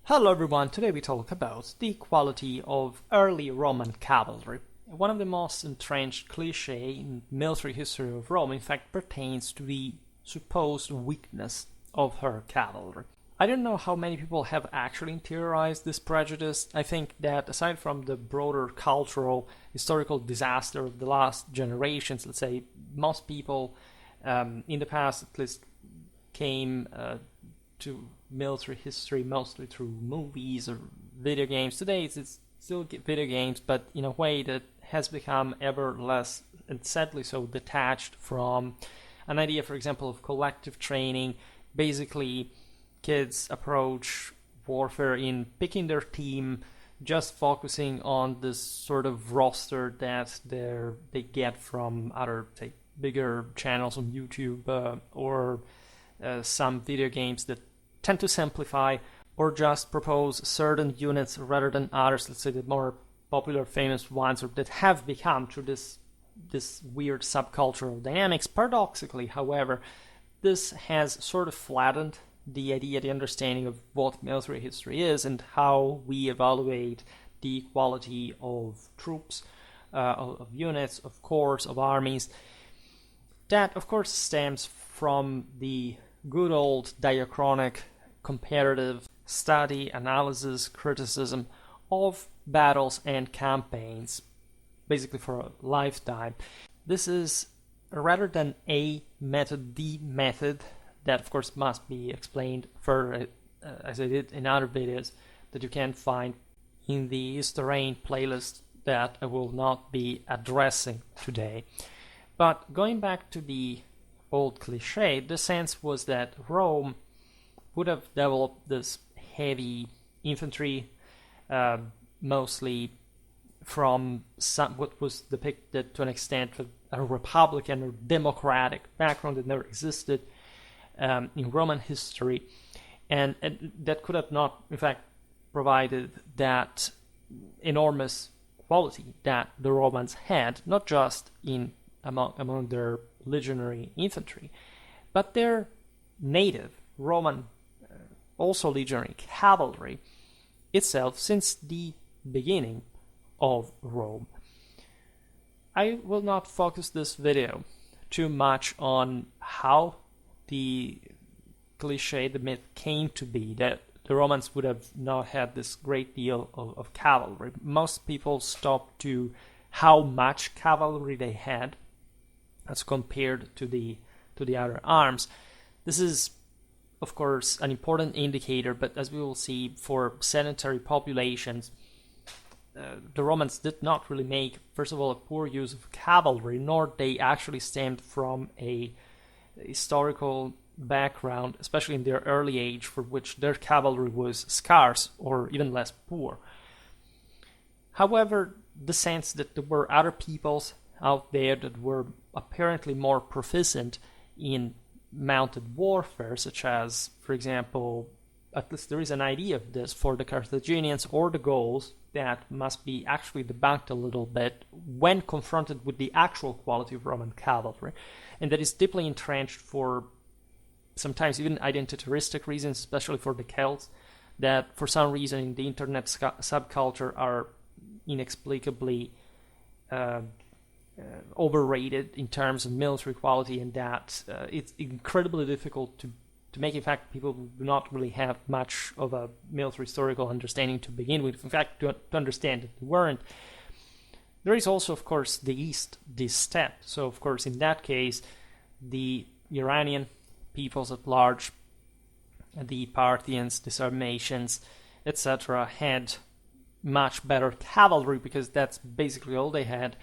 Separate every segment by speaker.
Speaker 1: Hello everyone, today we talk about the quality of early Roman cavalry. One of the most entrenched cliches in military history of Rome, in fact, pertains to the supposed weakness of her cavalry. I don't know how many people have actually interiorized this prejudice. I think that aside from the broader cultural, historical disaster of the last generations, let's say, most people in the past at least came to military history mostly through movies or video games. Today it's still video games, but in a way that has become ever less, and sadly so, detached from an idea, for example, of collective training. Basically, kids approach warfare in picking their team, just focusing on this sort of roster that they get from other, say, bigger channels on YouTube or some video games that tend to simplify or just propose certain units rather than others, let's say the more popular, famous ones, or that have become through this weird subcultural dynamics. Paradoxically, however, this has sort of flattened the idea, the understanding of what military history is and how we evaluate the quality of troops, of units, of corps, of armies. That, of course, stems from the good old diachronic comparative study, analysis, criticism of battles and campaigns, basically for a lifetime. This is, rather than a method, the method that of course must be explained further, as I did in other videos that you can find in the Historian playlist that I will not be addressing today. But going back to the old cliche, the sense was that Rome would have developed this heavy infantry, mostly from what was depicted to an extent with a republican or democratic background that never existed in Roman history, and that could have not, in fact, provided that enormous quality that the Romans had, not just among their legionary infantry, but their native Roman, also legionary cavalry itself since the beginning of Rome. I will not focus this video too much on how the cliche, the myth came to be that the Romans would have not had this great deal of cavalry. Most people stop to how much cavalry they had as compared to the other arms. This is, of course, an important indicator, but as we will see, for sedentary populations, the Romans did not really make, first of all, a poor use of cavalry, nor they actually stemmed from a historical background, especially in their early age, for which their cavalry was scarce or even less poor. However, the sense that there were other peoples out there that were apparently more proficient in mounted warfare, such as, for example, at least there is an idea of this for the Carthaginians or the Gauls, that must be actually debunked a little bit when confronted with the actual quality of Roman cavalry, and that is deeply entrenched for sometimes even identitaristic reasons, especially for the Celts, that for some reason in the internet subculture are inexplicably overrated in terms of military quality, and that it's incredibly difficult to make. In fact, people do not really have much of a military historical understanding to begin with. In fact, to understand that they weren't. There is also, of course, the East, this steppe. So, of course, in that case, the Iranian peoples at large, the Parthians, the Sarmatians, etc., had much better cavalry because that's basically all they had.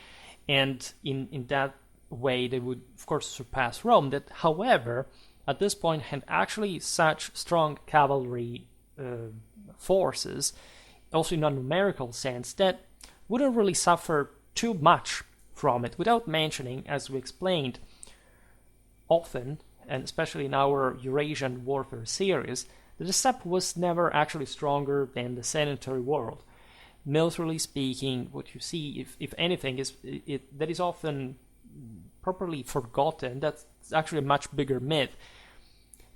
Speaker 1: And in that way, they would, of course, surpass Rome. That, however, at this point had actually such strong cavalry forces, also in a numerical sense, that wouldn't really suffer too much from it, without mentioning, as we explained often, and especially in our Eurasian warfare series, that the steppe was never actually stronger than the sedentary world. Militarily speaking, what you see, if anything, is that is often properly forgotten. That's actually a much bigger myth.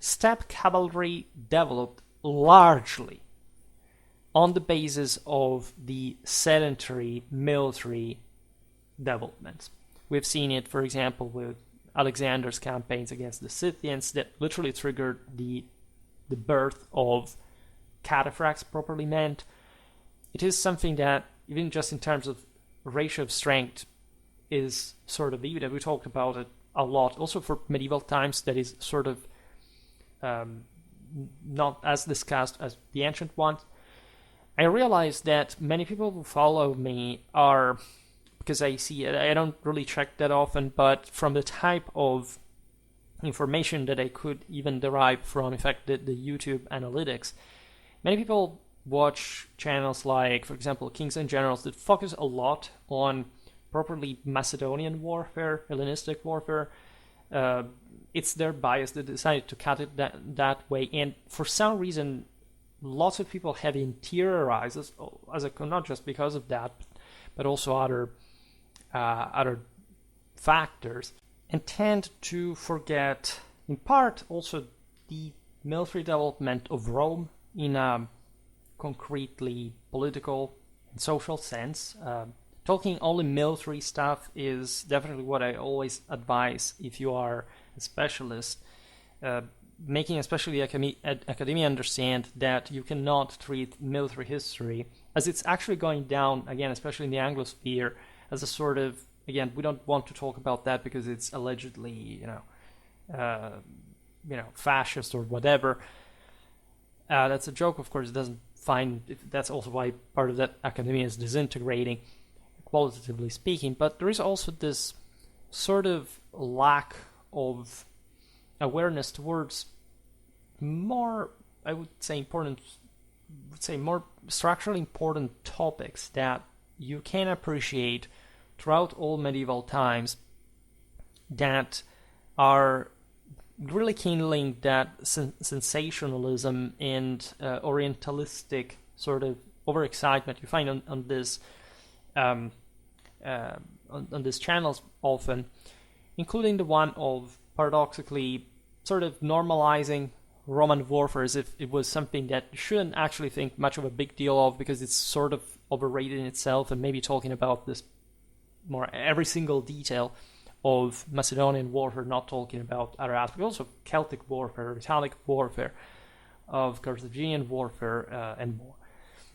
Speaker 1: Steppe cavalry developed largely on the basis of the sedentary military developments. We've seen it, for example, with Alexander's campaigns against the Scythians that literally triggered the birth of cataphracts, properly meant. It is something that, even just in terms of ratio of strength, is sort of evident. We talked about it a lot. Also for medieval times, that is sort of not as discussed as the ancient ones. I realize that many people who follow me are, because I see it, I don't really check that often, but from the type of information that I could even derive from, in fact, the YouTube analytics, many people watch channels like, for example, Kings and Generals that focus a lot on properly Macedonian warfare, Hellenistic warfare. It's their bias. They decided to cut it that way, and for some reason, lots of people have interiorized as a not just because of that, but also other factors, and tend to forget, in part, also the military development of Rome in a concretely political and social sense. Talking only military stuff is definitely what I always advise if you are a specialist. Making especially academia understand that you cannot treat military history, as it's actually going down, again, especially in the Anglosphere, as a sort of, again, we don't want to talk about that because it's allegedly, fascist or whatever. That's a joke, of course. It doesn't find, that's also why part of that academia is disintegrating, qualitatively speaking. But there is also this sort of lack of awareness towards more, I would say, more structurally important topics that you can appreciate throughout all medieval times, that are really kindling that sensationalism and orientalistic sort of overexcitement you find on these channels often, including the one of paradoxically sort of normalizing Roman warfare as if it was something that you shouldn't actually think much of a big deal of because it's sort of overrated in itself, and maybe talking about this more every single detail of Macedonian warfare, not talking about other aspects, also Celtic warfare, Italic warfare, of Carthaginian warfare, and more.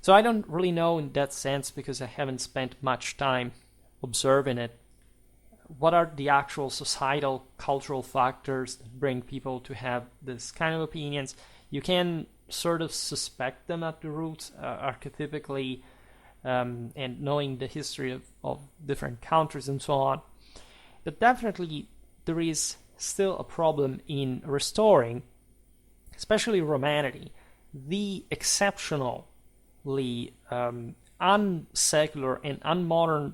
Speaker 1: So I don't really know in that sense, because I haven't spent much time observing it, what are the actual societal, cultural factors that bring people to have this kind of opinions. You can sort of suspect them at the root, archetypically, and knowing the history of different countries and so on. But definitely there is still a problem in restoring, especially Romanity, the exceptionally unsecular and unmodern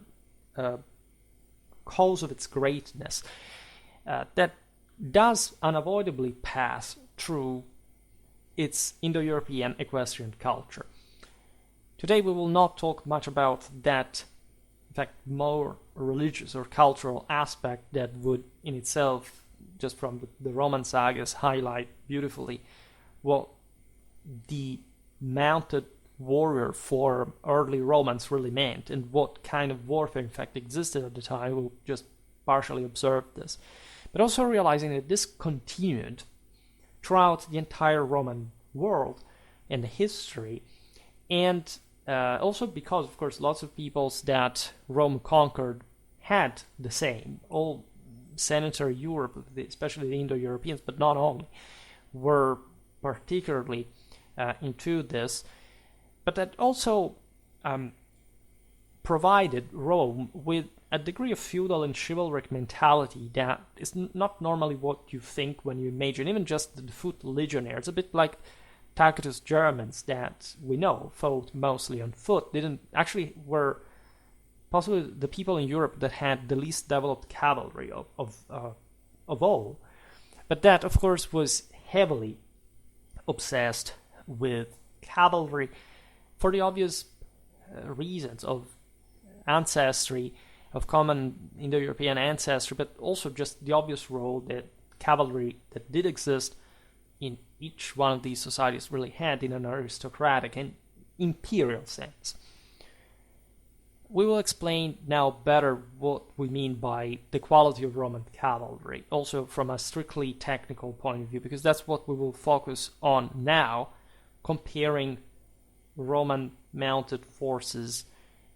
Speaker 1: cause of its greatness that does unavoidably pass through its Indo-European equestrian culture. Today we will not talk much about that, in fact, more religious or cultural aspect that would in itself, just from the Roman sagas, highlight beautifully what the mounted warrior for early Romans really meant, and what kind of warfare in fact existed at the time. We'll just partially observe this, but also realizing that this continued throughout the entire Roman world and history, and also because, of course, lots of peoples that Rome conquered had the same. All sedentary Europe, especially the Indo-Europeans, but not only, were particularly into this. But that also provided Rome with a degree of feudal and chivalric mentality that is not normally what you think when you imagine even just the foot legionnaire. It's a bit like Tacitus' Germans that we know fought mostly on foot, were possibly the people in Europe that had the least developed cavalry of all. But that, of course, was heavily obsessed with cavalry for the obvious reasons of ancestry, of common Indo-European ancestry, but also just the obvious role that cavalry that did exist in each one of these societies really had in an aristocratic and imperial sense. We will explain now better what we mean by the quality of Roman cavalry, also from a strictly technical point of view, because that's what we will focus on now, comparing Roman mounted forces.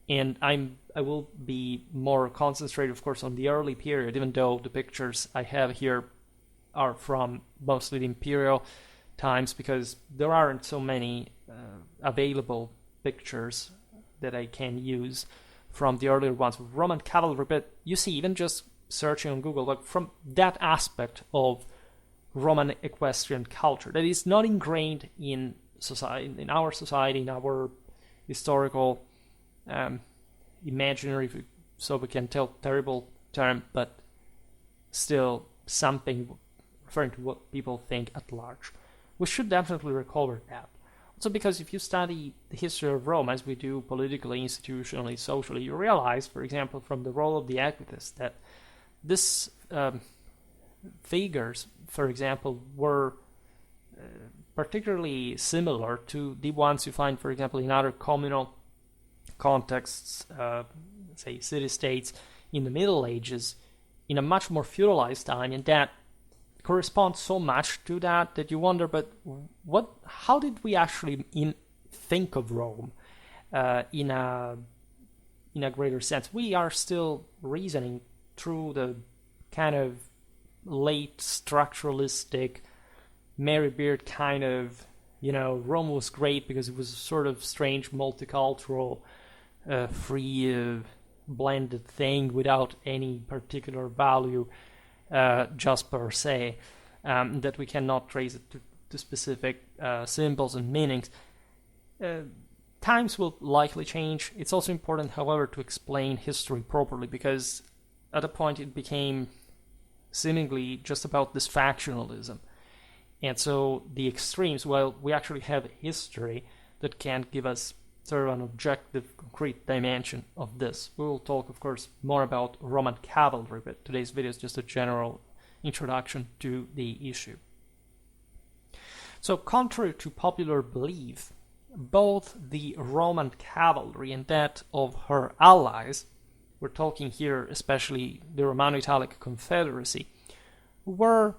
Speaker 1: And I will be more concentrated, of course, on the early period, even though the pictures I have here are from mostly the Imperial times, because there aren't so many available pictures that I can use from the earlier ones of Roman cavalry. But you see, even just searching on Google, like from that aspect of Roman equestrian culture that is not ingrained in society, in our society, in our historical imaginary, so we can tell terrible term, but still something referring to what people think at large. We should definitely recover that. Also, because if you study the history of Rome, as we do politically, institutionally, socially, you realize, for example, from the role of the equites, that this figures, for example, were particularly similar to the ones you find, for example, in other communal contexts, say city-states in the Middle Ages, in a much more feudalized time, and that corresponds so much to that you wonder, but how did we actually think of Rome in a greater sense? We are still reasoning through the kind of late structuralistic Meyerbeer kind of, Rome was great because it was a sort of strange multicultural free blended thing without any particular value just per se, that we cannot trace it to specific symbols and meanings. Times will likely change. It's also important, however, to explain history properly, because at a point it became seemingly just about this factionalism. And so the extremes, well, we actually have history that can give us sort of an objective, concrete dimension of this. We will talk, of course, more about Roman cavalry, but today's video is just a general introduction to the issue. So, contrary to popular belief, both the Roman cavalry and that of her allies, we're talking here especially the Romano-Italic Confederacy, were,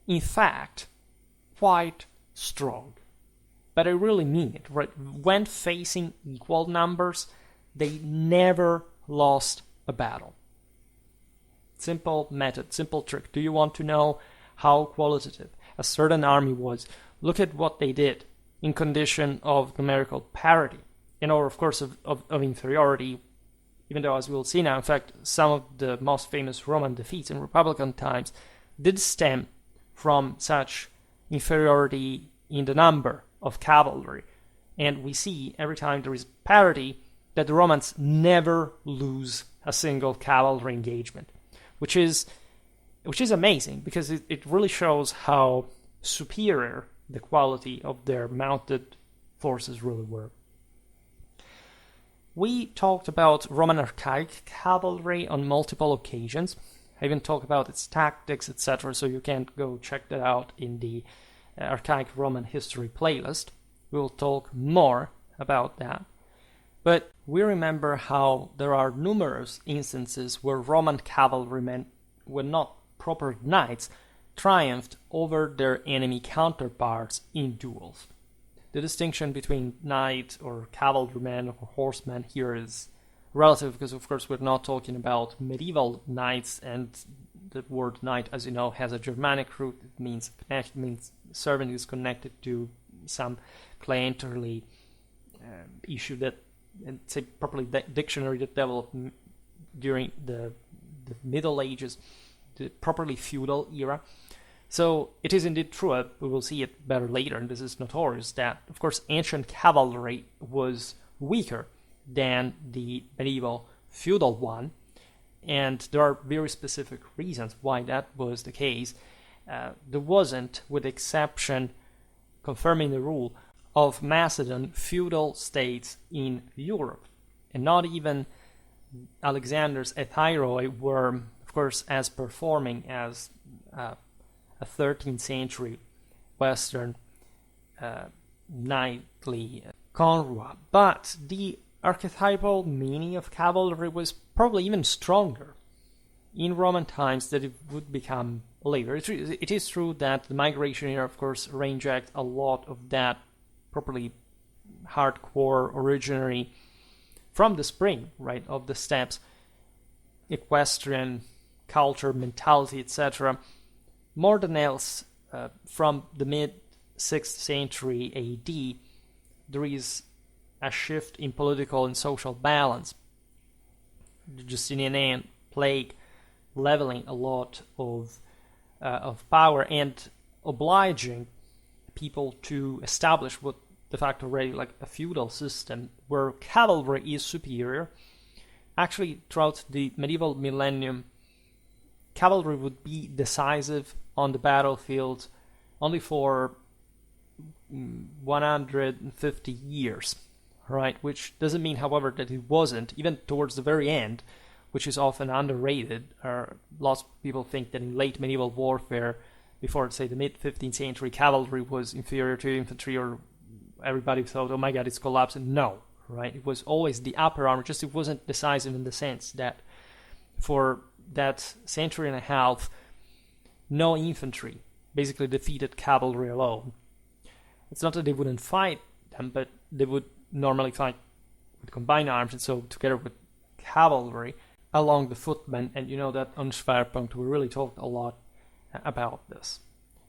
Speaker 1: in fact, quite strong. But I really mean it, right? When facing equal numbers, they never lost a battle. Simple method, simple trick. Do you want to know how qualitative a certain army was? Look at what they did in condition of numerical parity, or of course of inferiority, even though, as we'll see now, in fact, some of the most famous Roman defeats in Republican times did stem from such inferiority in the number of cavalry. And we see every time there is parity that the Romans never lose a single cavalry engagement, which is amazing, because it really shows how superior the quality of their mounted forces really were. We talked about Roman archaic cavalry on multiple occasions. I even talked about its tactics, etc., so you can go check that out in the Archaic Roman History playlist. We'll talk more about that. But we remember how there are numerous instances where Roman cavalrymen, when not proper knights, triumphed over their enemy counterparts in duels. The distinction between knight or cavalryman or horseman here is relative, because of course we're not talking about medieval knights, and the word knight, as you know, has a Germanic root. It means servant is connected to some clienterly issue that, and say properly, dictionary that developed during the Middle Ages, the properly feudal era. So it is indeed true, we will see it better later, and this is notorious, that of course ancient cavalry was weaker than the medieval feudal one, and there are very specific reasons why that was the case. There wasn't, with exception, confirming the rule, of Macedon feudal states in Europe, and not even Alexander's Epiroi were, of course, as performing as a 13th century Western knightly conroi. But the archetypal meaning of cavalry was probably even stronger in Roman times than it would become later. It is true that the migration era, of course, reinjected a lot of that properly hardcore originary from the spring, right, of the steppes, equestrian culture, mentality, etc. More than else, from the mid-6th century AD, there is a shift in political and social balance. The Justinian plague leveling a lot of power and obliging people to establish what de facto already like a feudal system where cavalry is superior. Actually, throughout the medieval millennium, cavalry would be decisive on the battlefield only for 150 years, right? Which doesn't mean, however, that it wasn't, even towards the very end, which is often underrated. Lots of people think that in late medieval warfare, before, say, the mid-15th century, cavalry was inferior to infantry, or everybody thought, oh my god, it's collapsing. No, right? It was always the upper arm, just it wasn't decisive in the sense that for that century and a half, no infantry basically defeated cavalry alone. It's not that they wouldn't fight them, but they would normally fight with combined arms, and so together with cavalry along the footmen, and you know that on Schwerpunkt we really talked a lot about this.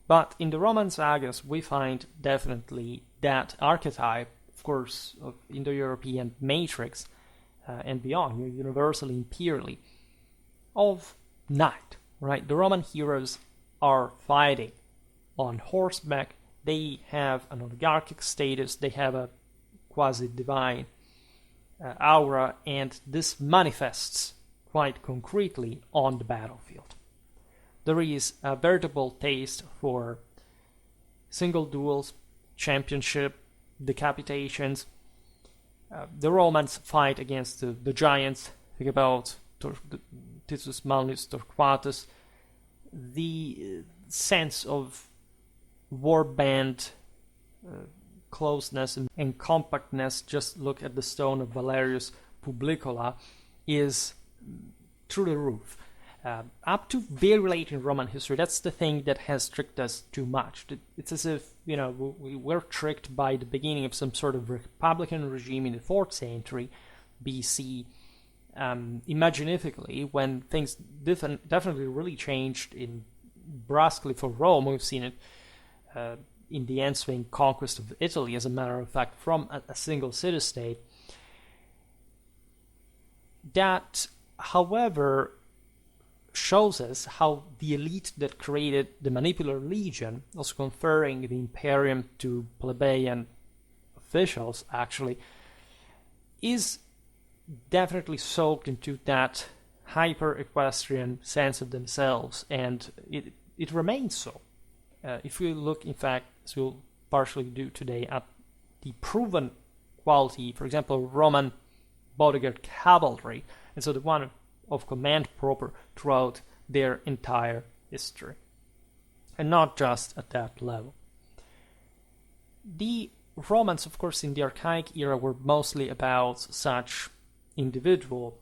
Speaker 1: But in the Roman sagas we find definitely that archetype, of course, of Indo-European matrix and beyond, universally imperially, of knight, right? The Roman heroes are fighting on horseback. They have an oligarchic status, they have a quasi-divine aura, and this manifests quite concretely on the battlefield. There is a veritable taste for single duels, championship, decapitations. The Romans fight against the giants. Think about Titus Manlius Torquatus. The sense of warband closeness and compactness, just look at the stone of Valerius Publicola, is through the roof. Up to very late in Roman history, that's the thing that has tricked us too much. It's as if, we were tricked by the beginning of some sort of republican regime in the 4th century BC, imaginifically, when things definitely really changed brusquely for Rome. We've seen it in the ensuing conquest of Italy, as a matter of fact, from a single city-state. That, however, shows us how the elite that created the Manipular Legion, also conferring the imperium to plebeian officials, actually, is definitely soaked into that hyper-equestrian sense of themselves, and it remains so. If we look, in fact, as we'll partially do today, at the proven quality, for example, Roman bodyguard cavalry, and so the one of command proper throughout their entire history, and not just at that level. The Romans, of course, in the archaic era were mostly about such individual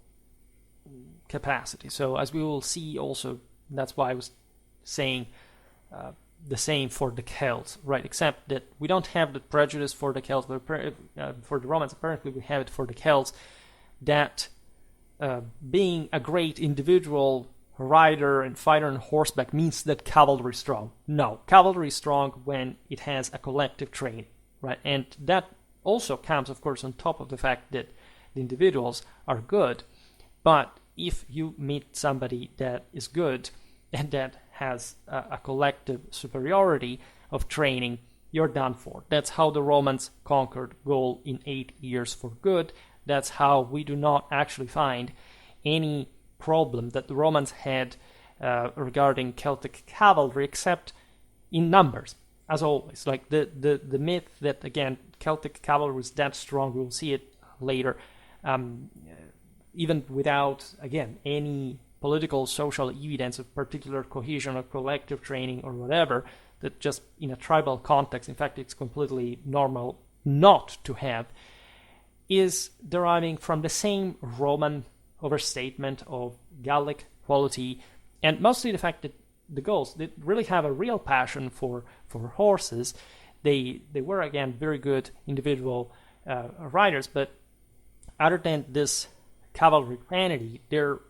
Speaker 1: capacity. So as we will see also, that's why I was saying the same for the Celts, right? Except that we don't have the prejudice for the Celts, but for the Romans, apparently we have it for the Celts, that being a great individual rider and fighter on horseback means that cavalry is strong. No, cavalry is strong when it has a collective training, right? And that also comes, of course, on top of the fact that the individuals are good. But if you meet somebody that is good and that has a collective superiority of training, you're done for. That's how the Romans conquered Gaul in 8 years for good. That's how we do not actually find any problem that the Romans had regarding Celtic cavalry, except in numbers, as always. Like the myth that, again, Celtic cavalry was that strong, we'll see it later, even without, again, any political, social evidence of particular cohesion or collective training or whatever, that just in a tribal context, in fact, it's completely normal not to have is deriving from the same Roman overstatement of Gallic quality, and mostly the fact that the Gauls did really have a real passion for horses. They were, again, very good individual riders, but other than this cavalry quantity, their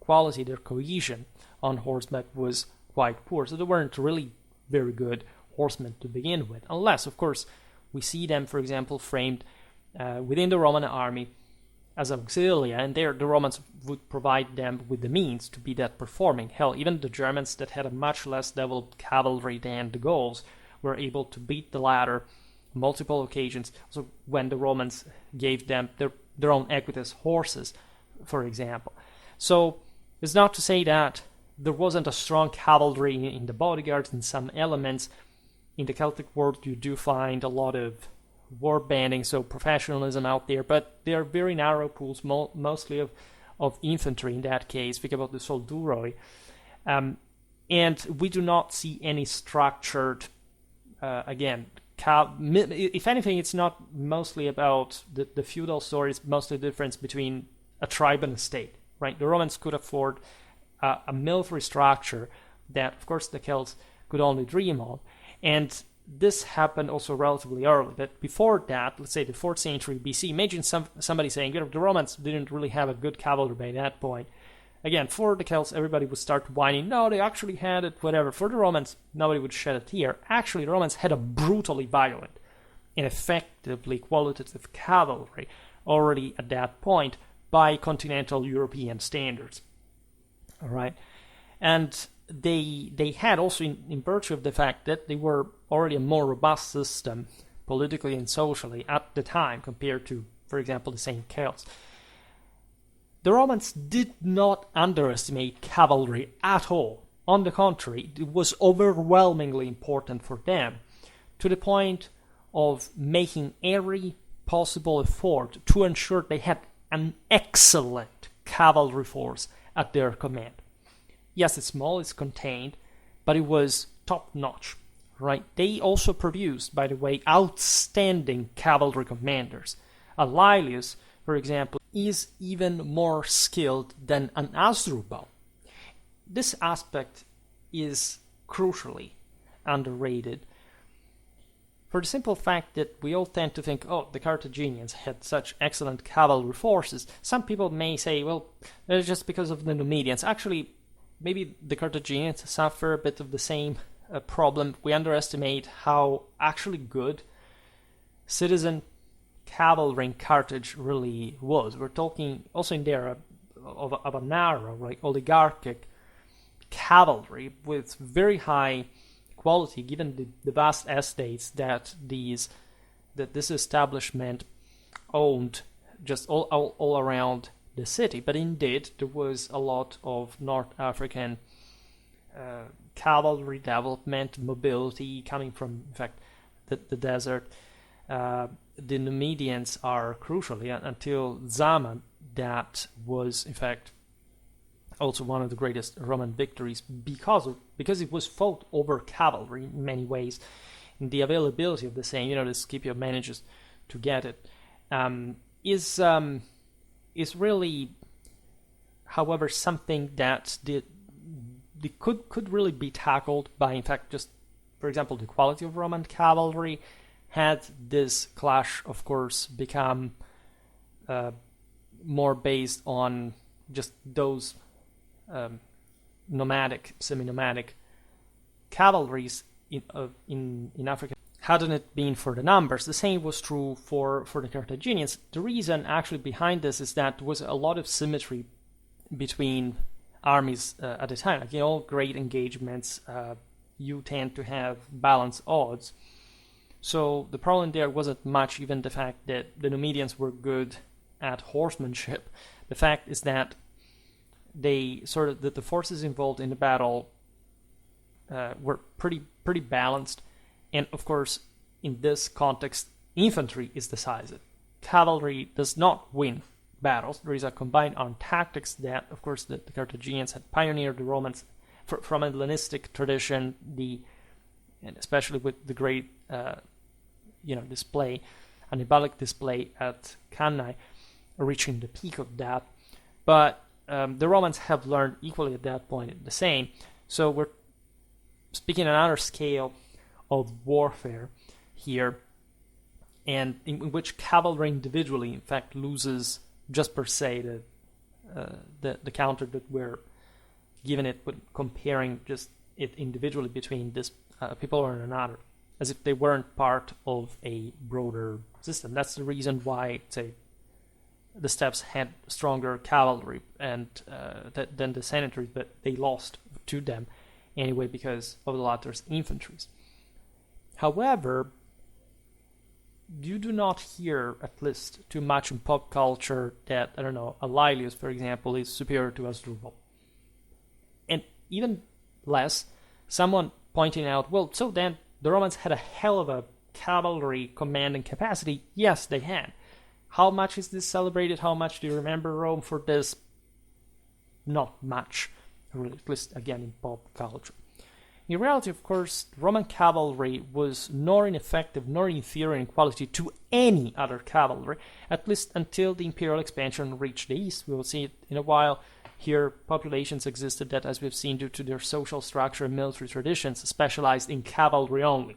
Speaker 1: quality, their cohesion on horseback was quite poor. So they weren't really very good horsemen to begin with, unless, of course, we see them, for example, framed within the Roman army as auxilia, and there the Romans would provide them with the means to be that performing. Hell, even the Germans that had a much less developed cavalry than the Gauls were able to beat the latter on multiple occasions. So when the Romans gave them their own equites horses, for example. So it's not to say that there wasn't a strong cavalry in the bodyguards. In some elements in the Celtic world you do find a lot of war banding, so professionalism out there, but they are very narrow pools, mostly of infantry in that case. Think about the solduroi. And we do not see any structured, if anything, it's not mostly about the feudal story, it's mostly the difference between a tribe and a state, right? The Romans could afford a military structure that, of course, the Celts could only dream of, and this happened also relatively early. But before that, let's say the 4th century BC, imagine somebody saying, the Romans didn't really have a good cavalry by that point. Again, for the Celts, everybody would start whining, no, they actually had it, whatever. For the Romans, nobody would shed a tear. Actually, the Romans had a brutally violent and effectively qualitative cavalry already at that point by continental European standards. All right? And they had also, in virtue of the fact that they were already a more robust system politically and socially at the time compared to, for example, the same Celts. The Romans did not underestimate cavalry at all. On the contrary, it was overwhelmingly important for them, to the point of making every possible effort to ensure they had an excellent cavalry force at their command. Yes, it's small, it's contained, but it was top-notch, right? They also produced, by the way, outstanding cavalry commanders. A Laelius, for example, is even more skilled than an Asdrubal. This aspect is crucially underrated for the simple fact that we all tend to think, oh, the Carthaginians had such excellent cavalry forces. Some people may say, well, that's just because of the Numidians. Actually, maybe the Carthaginians suffer a bit of the same problem. We underestimate how actually good citizen cavalry in Carthage really was. We're talking also in there of a narrow, like oligarchic cavalry with very high quality, given the vast estates that this establishment owned just all around the city. But indeed, there was a lot of North African cavalry development, mobility coming from, in fact, the desert. The Numidians are crucially, until Zama, that was in fact also one of the greatest Roman victories because it was fought over cavalry in many ways. And the availability of the same, the Scipio manages to get it, is really, however, something that could really be tackled by, in fact, just, for example, the quality of Roman cavalry. Had this clash, of course, become more based on just those nomadic, semi-nomadic cavalries in Africa, hadn't it been for the numbers, the same was true for the Carthaginians. The reason actually behind this is that there was a lot of symmetry between armies at the time. Like in all great engagements, you tend to have balanced odds. So the problem there wasn't much even the fact that the Numidians were good at horsemanship. The fact is that the forces involved in the battle were pretty balanced, and of course in this context infantry is decisive. Cavalry does not win battles. There is a combined armed tactics that, of course, the Carthaginians had pioneered. The Romans from a Hellenistic tradition, and especially with the great display, an Ibalic display at Cannae, reaching the peak of that. But the Romans have learned equally at that point the same. So we're speaking another scale of warfare here, and in which cavalry individually, in fact, loses just per se the counter that we're giving it, with comparing just it individually between this people or another, as if they weren't part of a broader system. That's the reason why, say, the steppes had stronger cavalry and than the senators, but they lost to them anyway because of the latter's infantries. However, you do not hear, at least too much in pop culture, that, I don't know, a Laelius, for example, is superior to Asdrubal. And even less, someone pointing out, well, so then the Romans had a hell of a cavalry commanding capacity. Yes, they had. How much is this celebrated? How much do you remember Rome for this? Not much, really, at least again in pop culture. In reality, of course, Roman cavalry was nor ineffective nor inferior in quality to any other cavalry, at least until the imperial expansion reached the east. We will see it in a while. Here, populations existed that, as we've seen, due to their social structure and military traditions, specialized in cavalry only,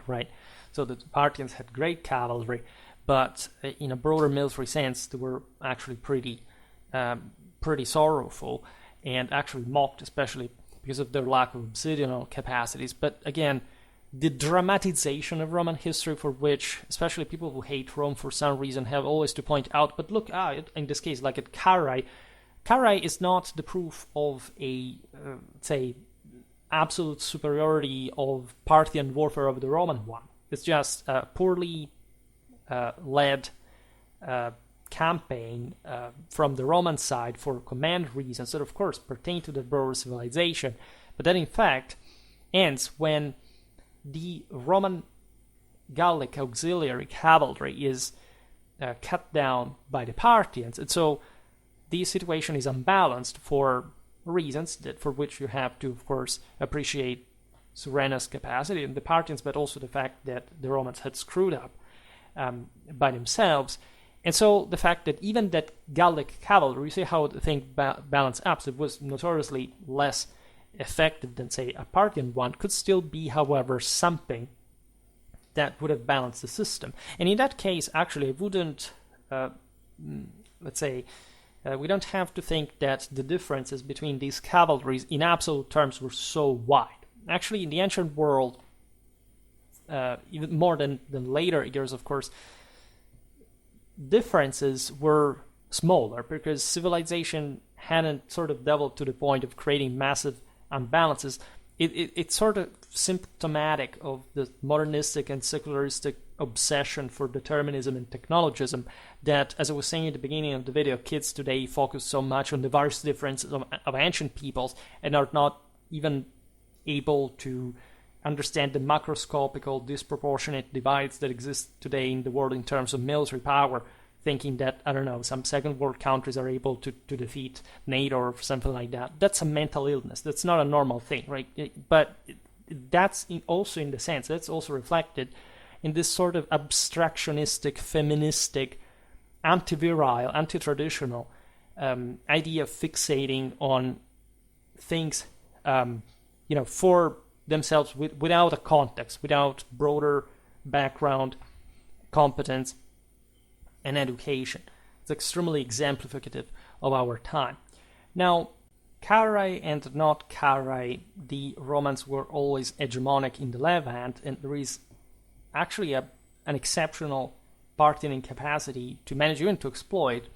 Speaker 1: right? So the Parthians had great cavalry, but in a broader military sense, they were actually pretty sorrowful and actually mocked, especially because of their lack of obsidianal capacities. But again, the dramatization of Roman history, for which especially people who hate Rome for some reason have always to point out, but look, in this case, like at Carrhae is not the proof of a, say, absolute superiority of Parthian warfare over the Roman one. It's just a poorly led campaign from the Roman side for command reasons that, of course, pertain to the broader civilization, but that in fact ends when the Roman Gallic auxiliary cavalry is cut down by the Parthians, and so the situation is unbalanced for reasons for which you have to, of course, appreciate Surena's capacity and the Parthians, but also the fact that the Romans had screwed up by themselves. And so the fact that even that Gallic cavalry, you see how the thing balanced up, so it was notoriously less effective than, say, a Parthian one, could still be, however, something that would have balanced the system. And in that case, actually, I wouldn't, let's say, we don't have to think that the differences between these cavalries in absolute terms were so wide. Actually, in the ancient world, even more than later years, of course, differences were smaller because civilization hadn't sort of developed to the point of creating massive imbalances. It's sort of symptomatic of the modernistic and secularistic obsession for determinism and technologism that, as I was saying at the beginning of the video, kids today focus so much on the various differences of ancient peoples and are not even able to understand the macroscopical, disproportionate divides that exist today in the world in terms of military power, thinking that, I don't know, some second world countries are able to defeat NATO or something like that. That's a mental illness. That's not a normal thing, right? But that's also in the sense, that's also reflected in this sort of abstractionistic, feministic, anti-virile, anti-traditional idea of fixating on things, for themselves without a context, without broader background, competence, and education. It's extremely exemplificative of our time. Now, Carrhae and not Carrhae, the Romans were always hegemonic in the Levant, and there is actually an exceptional Parthian capacity to manage, even to exploit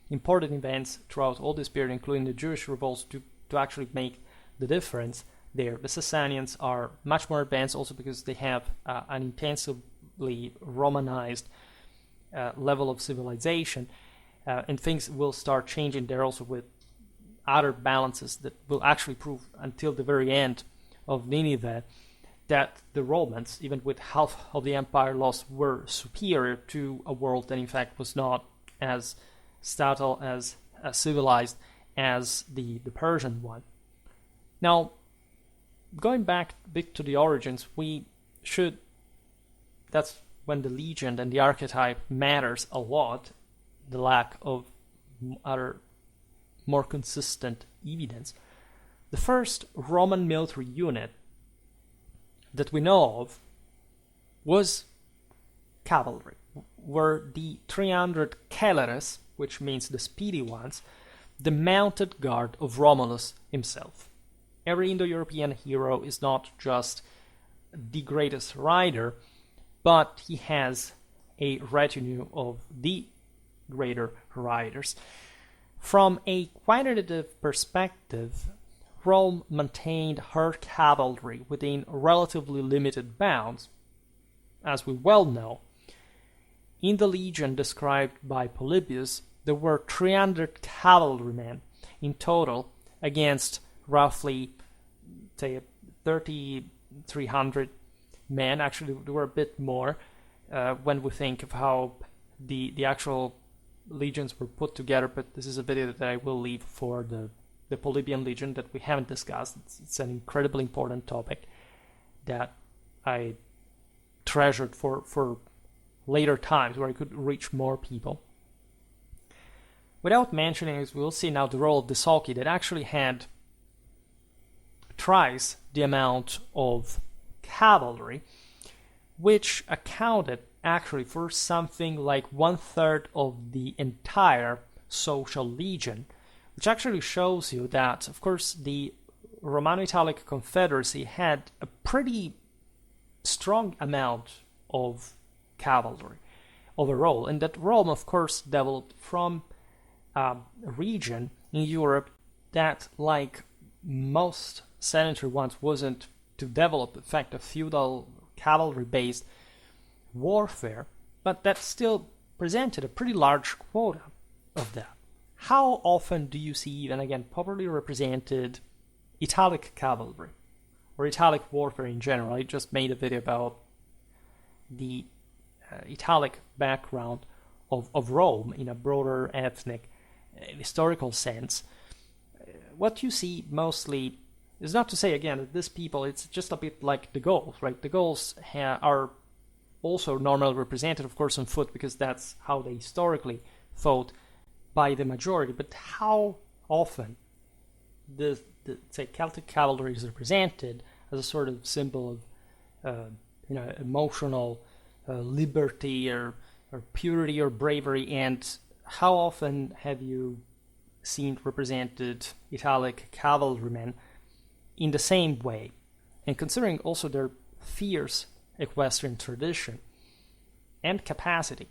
Speaker 1: important events throughout all this period, including the Jewish revolts, to actually make the difference there. The Sasanians are much more advanced also because they have an intensively Romanized level of civilization, and things will start changing there also with other balances that will actually prove until the very end of Nineveh that the Romans, even with half of the empire lost, were superior to a world that in fact was not as subtle, as civilized as the Persian one. Now, going back a bit to the origins, we should, that's when the legion and the archetype matters a lot, the lack of other more consistent evidence. The first Roman military unit that we know of was cavalry, were the 300 celeres, which means the speedy ones, the mounted guard of Romulus himself. Every Indo-European hero is not just the greatest rider, but he has a retinue of the greater riders. From a quantitative perspective, Rome maintained her cavalry within relatively limited bounds, as we well know. In the legion described by Polybius, there were 300 cavalrymen in total against roughly, say, 3,300 men. Actually, there were a bit more when we think of how the actual legions were put together, but this is a video that I will leave for the Polybian legion that we haven't discussed. It's an incredibly important topic that I treasured for later times where I could reach more people. Without mentioning, as we'll see now, the role of the Sulci that actually had thrice the amount of cavalry, which accounted actually for something like 1/3 of the entire social legion, which actually shows you that, of course, the Romano-Italic Confederacy had a pretty strong amount of cavalry overall, and that Rome, of course, developed from a region in Europe that, like most sedentary ones, wasn't to develop, in fact, a feudal cavalry-based warfare, but that still presented a pretty large quota of that. How often do you see, even again, properly represented Italic cavalry or Italic warfare in general? I just made a video about the Italic background of Rome in a broader ethnic historical sense. What you see mostly is not to say, again, that these people, it's just a bit like the Gauls, right? The Gauls are also normally represented, of course, on foot, because that's how they historically fought by the majority. But how often the say Celtic cavalry is represented as a sort of symbol of emotional liberty or purity or bravery, and how often have you seen represented Italic cavalrymen in the same way? And considering also their fierce equestrian tradition and capacity,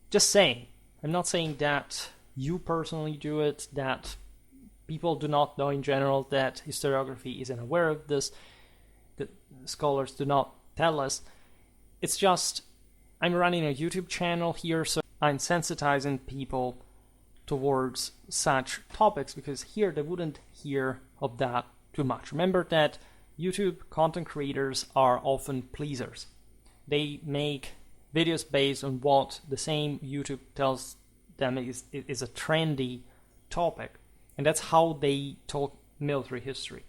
Speaker 1: just saying, I'm not saying that you personally do it, that people do not know in general, that historiography isn't aware of this, that scholars do not tell us. It's just, I'm running a YouTube channel here, so I'm sensitizing people towards such topics, because here they wouldn't hear of that too much. Remember that YouTube content creators are often pleasers. They make videos based on what the same YouTube tells them is a trendy topic, and that's how they talk military history.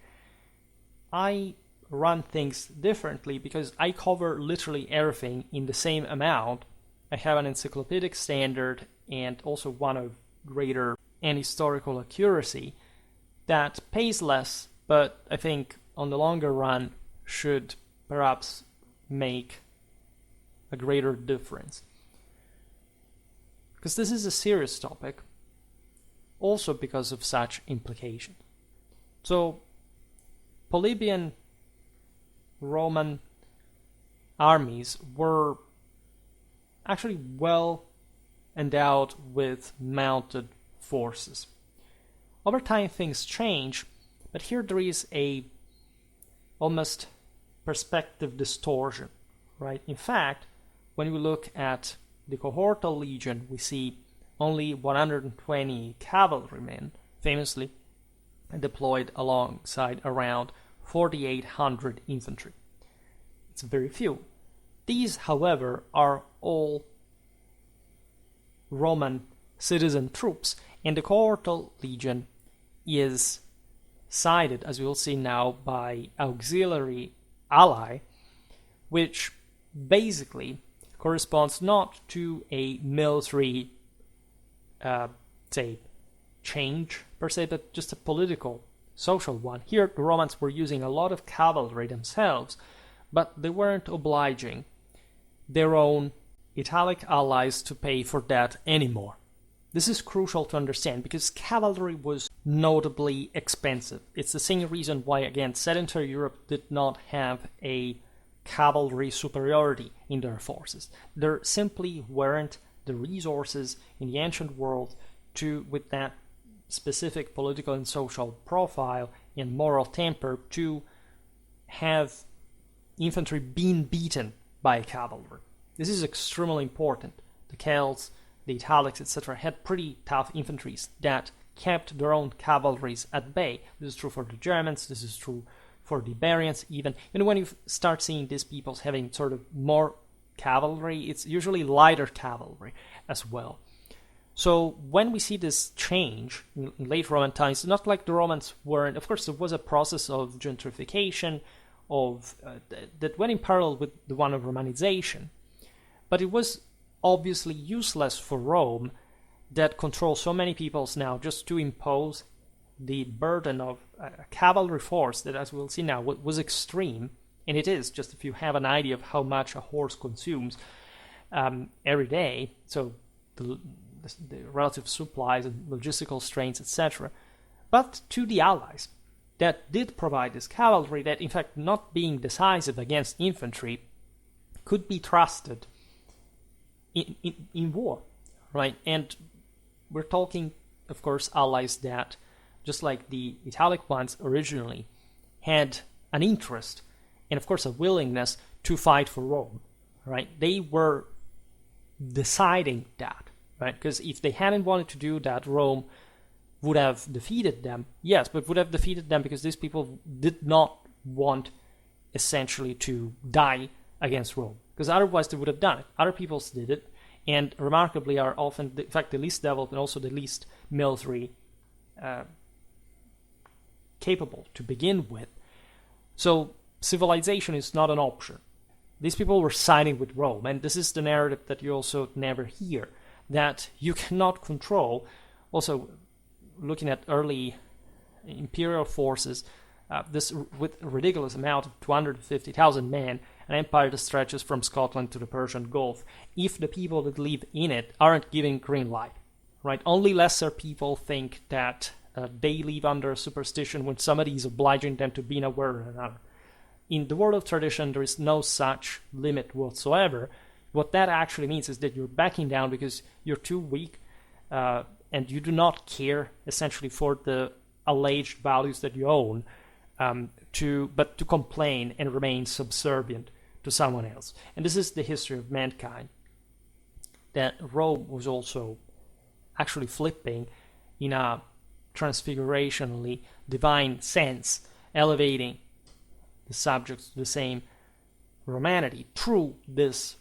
Speaker 1: I run things differently because I cover literally everything in the same amount. I have an encyclopedic standard and also one of greater and historical accuracy that pays less, but I think on the longer run should perhaps make a greater difference. Because this is a serious topic, also because of such implications. So, Polybian Roman armies were actually well endowed with mounted forces. Over time things change, but here there is a almost perspective distortion, right? In fact, when we look at the cohortal legion, we see only 120 cavalrymen, famously deployed alongside around 4,800 infantry. It's very few. These, however, are all Roman citizen troops, and the cohortal legion is sided, as we will see now, by auxiliary ally, which basically corresponds not to a military, say, change per se, but just a political, social one. Here, the Romans were using a lot of cavalry themselves, but they weren't obliging their own Italic allies to pay for that anymore. This is crucial to understand because cavalry was notably expensive. It's the same reason why, again, sedentary Europe did not have a cavalry superiority in their forces. There simply weren't the resources in the ancient world with that specific political and social profile and moral temper to have infantry being beaten by cavalry. This is extremely important. The Celts, the Italics, etc. had pretty tough infantries that kept their own cavalries at bay. This is true for the Germans, this is true for the Iberians even. And when you start seeing these peoples having sort of more cavalry, it's usually lighter cavalry as well. So when we see this change in late Roman times, not like the Romans weren't, of course there was a process of gentrification, that went in parallel with the one of Romanization, but it was obviously useless for Rome that controls so many peoples now just to impose the burden of a cavalry force that, as we'll see now, was extreme, and it is, just if you have an idea of how much a horse consumes every day, so the relative supplies and logistical strains, etc. But to the allies that did provide this cavalry, that in fact, not being decisive against infantry, could be trusted in war, right? And we're talking, of course, allies that, just like the Italic ones originally, had an interest and, of course, a willingness to fight for Rome, right? They were deciding that, right? Because if they hadn't wanted to do that, Rome would have defeated them, yes, but would have defeated them because these people did not want, essentially, to die against Rome, because otherwise they would have done it. Other peoples did it, and remarkably are often, in fact, the least developed and also the least military capable to begin with. So civilization is not an option. These people were siding with Rome, and this is the narrative that you also never hear, that you cannot control. Also, looking at early imperial forces, this with a ridiculous amount of 250,000 men, an empire that stretches from Scotland to the Persian Gulf, if the people that live in it aren't giving green light, right? Only lesser people think that they live under a superstition when somebody is obliging them to be in a way or another. In the world of tradition, there is no such limit whatsoever. What that actually means is that you're backing down because you're too weak and you do not care, essentially, for the alleged values that you own, but to complain and remain subservient to someone else. And this is the history of mankind, that Rome was also actually flipping in a transfigurationally divine sense, elevating the subjects to the same Romanity through this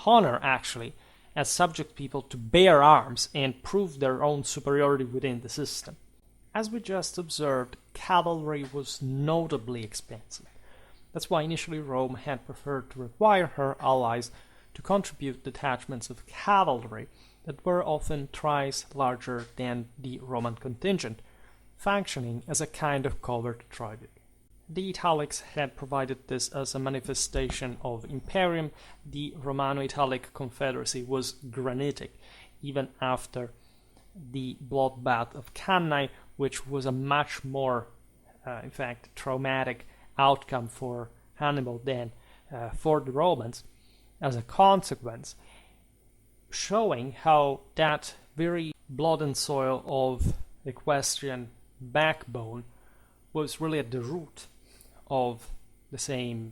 Speaker 1: honor, actually, as subject people to bear arms and prove their own superiority within the system. As we just observed, cavalry was notably expensive. That's why initially Rome had preferred to require her allies to contribute detachments of cavalry that were often thrice larger than the Roman contingent, functioning as a kind of covert tribute. The Italics had provided this as a manifestation of imperium. The Romano-Italic confederacy was granitic, even after the bloodbath of Cannae, which was a much more, in fact, traumatic outcome for Hannibal than for the Romans, as a consequence, showing how that very blood and soil of equestrian backbone was really at the root of the same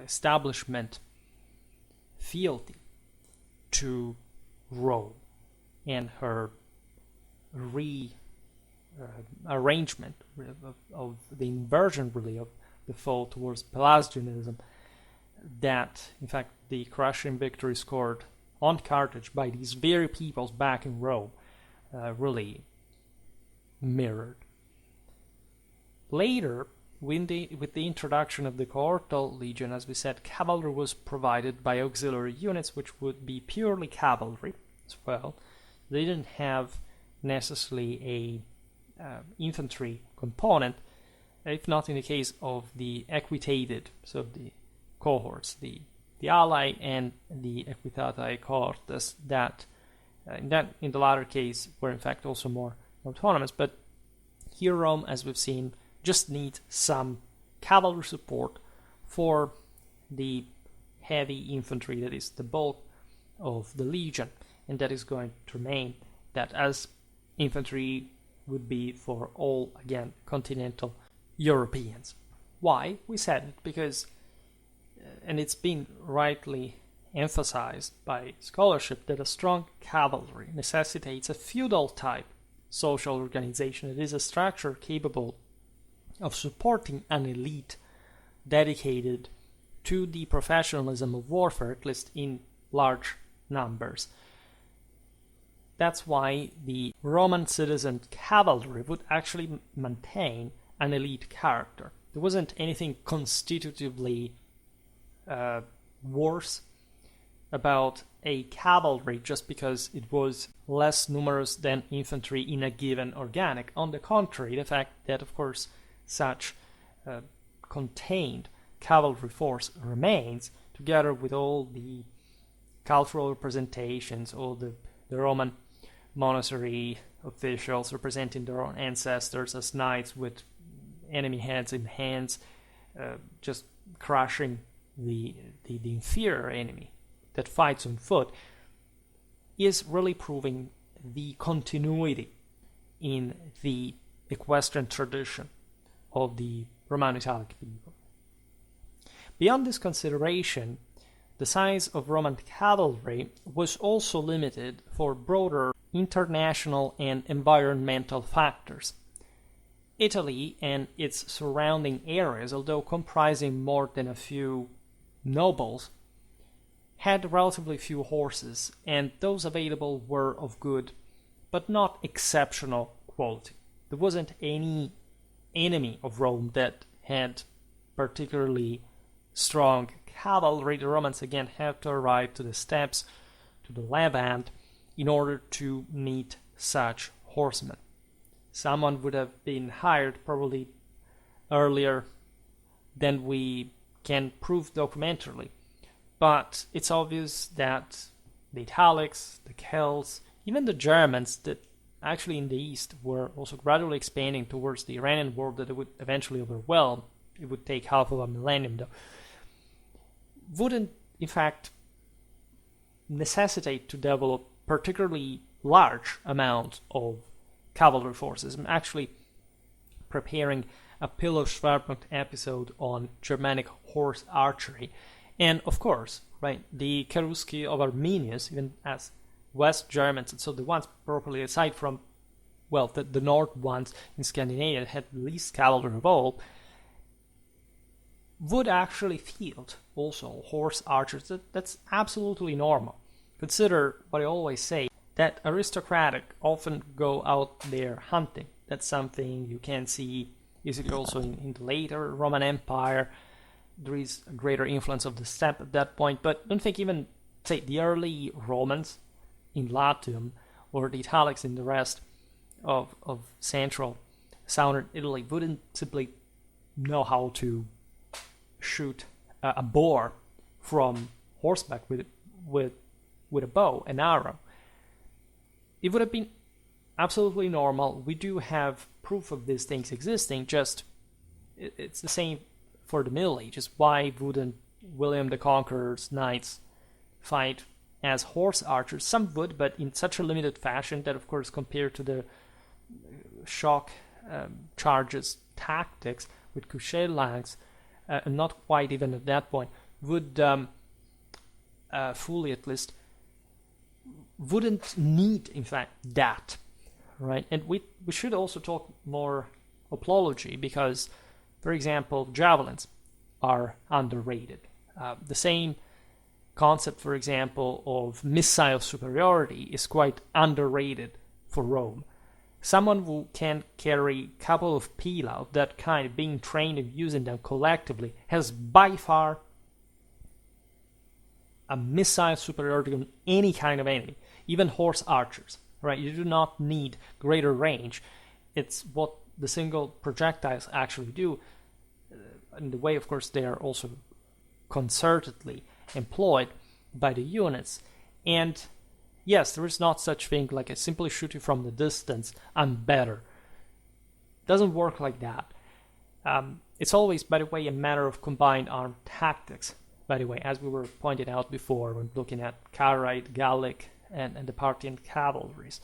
Speaker 1: establishment fealty to Rome and her rearrangement of the inversion, really, of the fall towards Pelagianism, that, in fact, the crushing victory scored on Carthage by these very peoples back in Rome really mirrored. Later, with the introduction of the cohortal legion, as we said, cavalry was provided by auxiliary units, which would be purely cavalry as well. They didn't have necessarily a infantry component, if not in the case of the equitated, so the cohorts, the ally and the equitatae cohortes, that in the latter case were in fact also more autonomous. But here Rome, as we've seen, just needs some cavalry support for the heavy infantry that is the bulk of the legion, and that is going to remain that as infantry would be for all, again, continental Europeans. Why? We said it because, and it's been rightly emphasized by scholarship, that a strong cavalry necessitates a feudal type social organization. It is a structure capable of supporting an elite dedicated to the professionalism of warfare, at least in large numbers. That's why the Roman citizen cavalry would actually maintain an elite character. There wasn't anything constitutively worse about a cavalry just because it was less numerous than infantry in a given organic. On the contrary, the fact that, of course, such contained cavalry force remains, together with all the cultural representations, all the Roman monastery officials representing their own ancestors as knights with enemy heads in hands, just crushing the inferior enemy that fights on foot, is really proving the continuity in the equestrian tradition of the Roman Italic people. Beyond this consideration, the size of Roman cavalry was also limited for broader international and environmental factors. Italy and its surrounding areas, although comprising more than a few nobles, had relatively few horses, and those available were of good but not exceptional quality. There wasn't any enemy of Rome that had particularly strong cavalry. The Romans again had to arrive to the steppes, to the Levant, in order to meet such horsemen. Someone would have been hired probably earlier than we can prove documentarily, but it's obvious that the Italics, the Celts, even the Germans that actually in the east were also gradually expanding towards the Iranian world that it would eventually overwhelm. It would take half of a millennium though. Wouldn't, in fact, necessitate to develop particularly large amounts of cavalry forces. I'm actually preparing a Pillow Schwerpunkt episode on Germanic horse archery. And of course, right, the Cherusci of Arminius, even as West Germans, and so the ones properly aside from, well, the North ones in Scandinavia that had the least cavalry of all, would actually field also horse archers. That's absolutely normal. Consider what I always say, that aristocratic often go out there hunting. That's something you can see easily also in the later Roman Empire. There is a greater influence of the steppe at that point, but don't think even, say, the early Romans in Latium or the Italics in the rest of central, southern Italy wouldn't simply know how to shoot a boar from horseback with a bow and arrow. It would have been absolutely normal. We do have proof of these things existing, just it's the same for the Middle Ages. Why wouldn't William the Conqueror's knights fight as horse archers? Some would, but in such a limited fashion that, of course, compared to the shock charges tactics with couché lances, not quite even at that point, would fully at least wouldn't need, in fact, that, right? And we should also talk more hoplology because, for example, javelins are underrated. The same concept, for example, of missile superiority is quite underrated for Rome. someone who can carry a couple of pila of that kind, being trained and using them collectively, has by far a missile superiority on any kind of enemy, even horse archers, right? You do not need greater range. It's what the single projectiles actually do. In the way, of course, they are also concertedly employed by the units. And yes, there is not such thing like I simply shoot you from the distance, I'm better. It doesn't work like that. It's always, by the way, a matter of combined armed tactics. By the way, as we were pointed out before when looking at Karaite, Gallic, and the Parthian cavalries.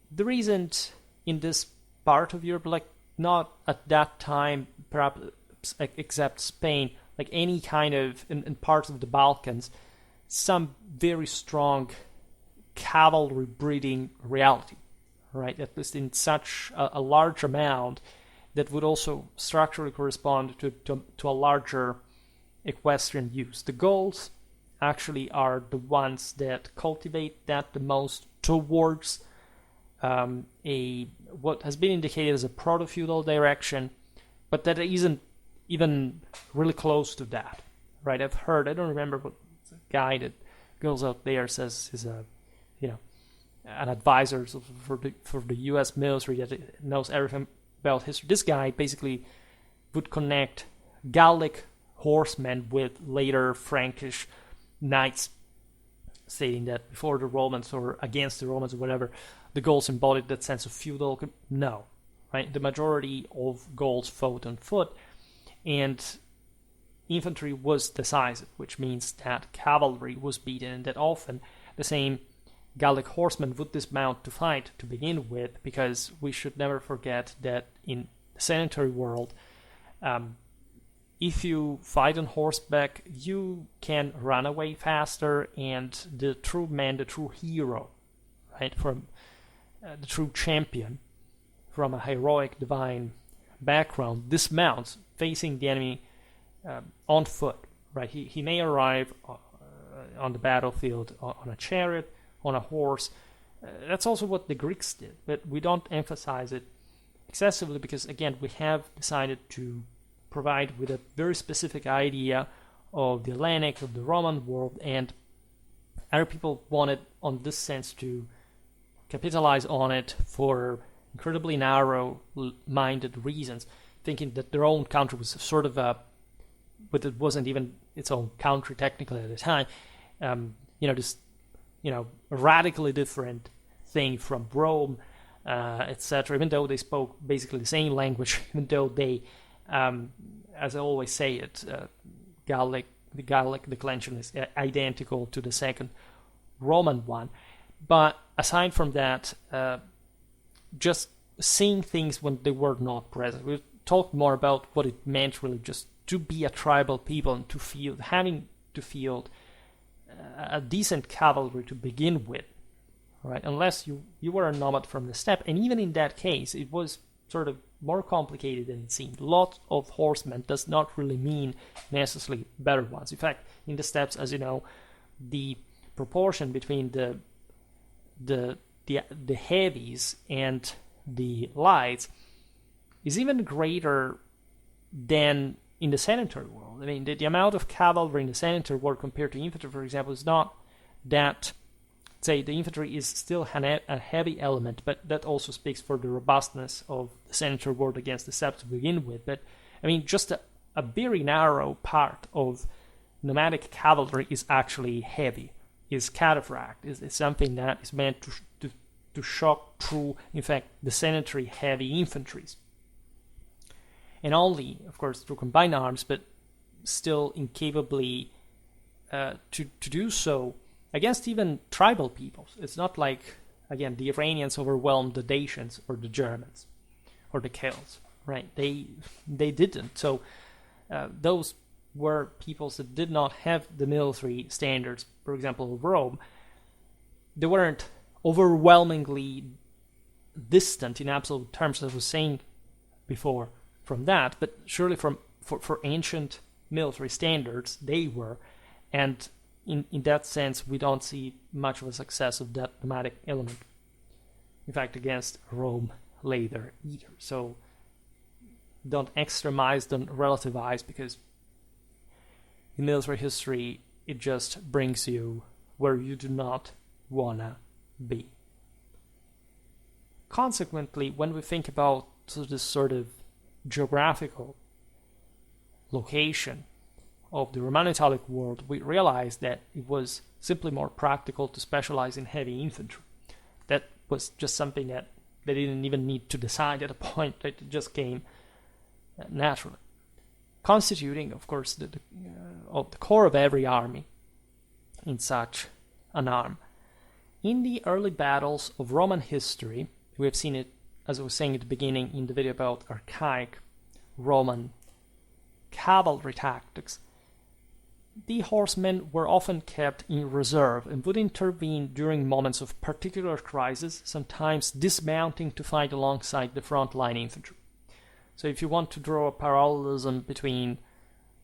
Speaker 1: There isn't in this part of Europe, like not at that time, perhaps except Spain, like any kind of, in parts of the Balkans, some very strong cavalry breeding reality, right? At least in such a large amount that would also structurally correspond to a larger equestrian use. The Gauls actually are the ones that cultivate that the most towards what has been indicated as a proto-feudal direction, but that isn't even really close to that, right? I've heard, I don't remember what the guy that goes out there says is an advisor for the U.S. military that knows everything about history. This guy basically would connect Gallic horsemen with later Frankish knights, stating that before the Romans or against the Romans or whatever, the Gauls embodied that sense of feudal. No, right? The majority of Gauls fought on foot, and infantry was decisive, which means that cavalry was beaten, and that often the same Gallic horsemen would dismount to fight to begin with, because we should never forget that in the sedentary world, if you fight on horseback, you can run away faster, and the true man, the true hero, right, from the true champion, from a heroic divine background, dismounts facing the enemy on foot, right? He may arrive on the battlefield on a chariot, on a horse. That's also what the Greeks did, but we don't emphasize it excessively because, again, we have decided to provide with a very specific idea of the Hellenic, of the Roman world, and other people wanted, on this sense, to capitalize on it for incredibly narrow-minded reasons, thinking that their own country was sort of but it wasn't even its own country technically at the time, a radically different thing from Rome, etc. Even though they spoke basically the same language, even though they, as I always say it, the Gallic declension is identical to the second Roman one. But aside from that, just seeing things when they were not present. We've talked more about what it meant really just to be a tribal people and having to field a decent cavalry to begin with, right? Unless you were a nomad from the steppe, and even in that case, it was sort of more complicated than it seemed. Lots of horsemen does not really mean necessarily better ones. In fact, in the steppes, as you know, the proportion between the heavies and the lights is even greater than in the sedentary world. I mean, the amount of cavalry in the sedentary world compared to infantry, for example, is not that, say, the infantry is still a heavy element, but that also speaks for the robustness of the sedentary world against the steppe to begin with. But, I mean, just a very narrow part of nomadic cavalry is actually heavy, is cataphract, is something that is meant to shock through, in fact, the sedentary heavy infantries. And only, of course, through combined arms, but still incapably to do so against even tribal peoples. It's not like, again, the Iranians overwhelmed the Dacians or the Germans or the Celts, right? They didn't. So those were peoples that did not have the military standards, for example, of Rome. They weren't overwhelmingly distant in absolute terms, as I was saying before, from that, but surely for ancient military standards, they were. And in that sense, we don't see much of a success of that nomadic element. In fact, against Rome later either. So don't extremize, don't relativize, because in military history, it just brings you where you do not wanna be. Consequently, when we think about this sort of geographical location of the Romano-Italic world, we realize that it was simply more practical to specialize in heavy infantry. That was just something that they didn't even need to decide at a point, that it just came naturally. Constituting, of course, the core of every army in such an arm. In the early battles of Roman history, we have seen it, as I was saying at the beginning in the video about archaic Roman cavalry tactics, the horsemen were often kept in reserve and would intervene during moments of particular crisis, sometimes dismounting to fight alongside the frontline infantry. So if you want to draw a parallelism between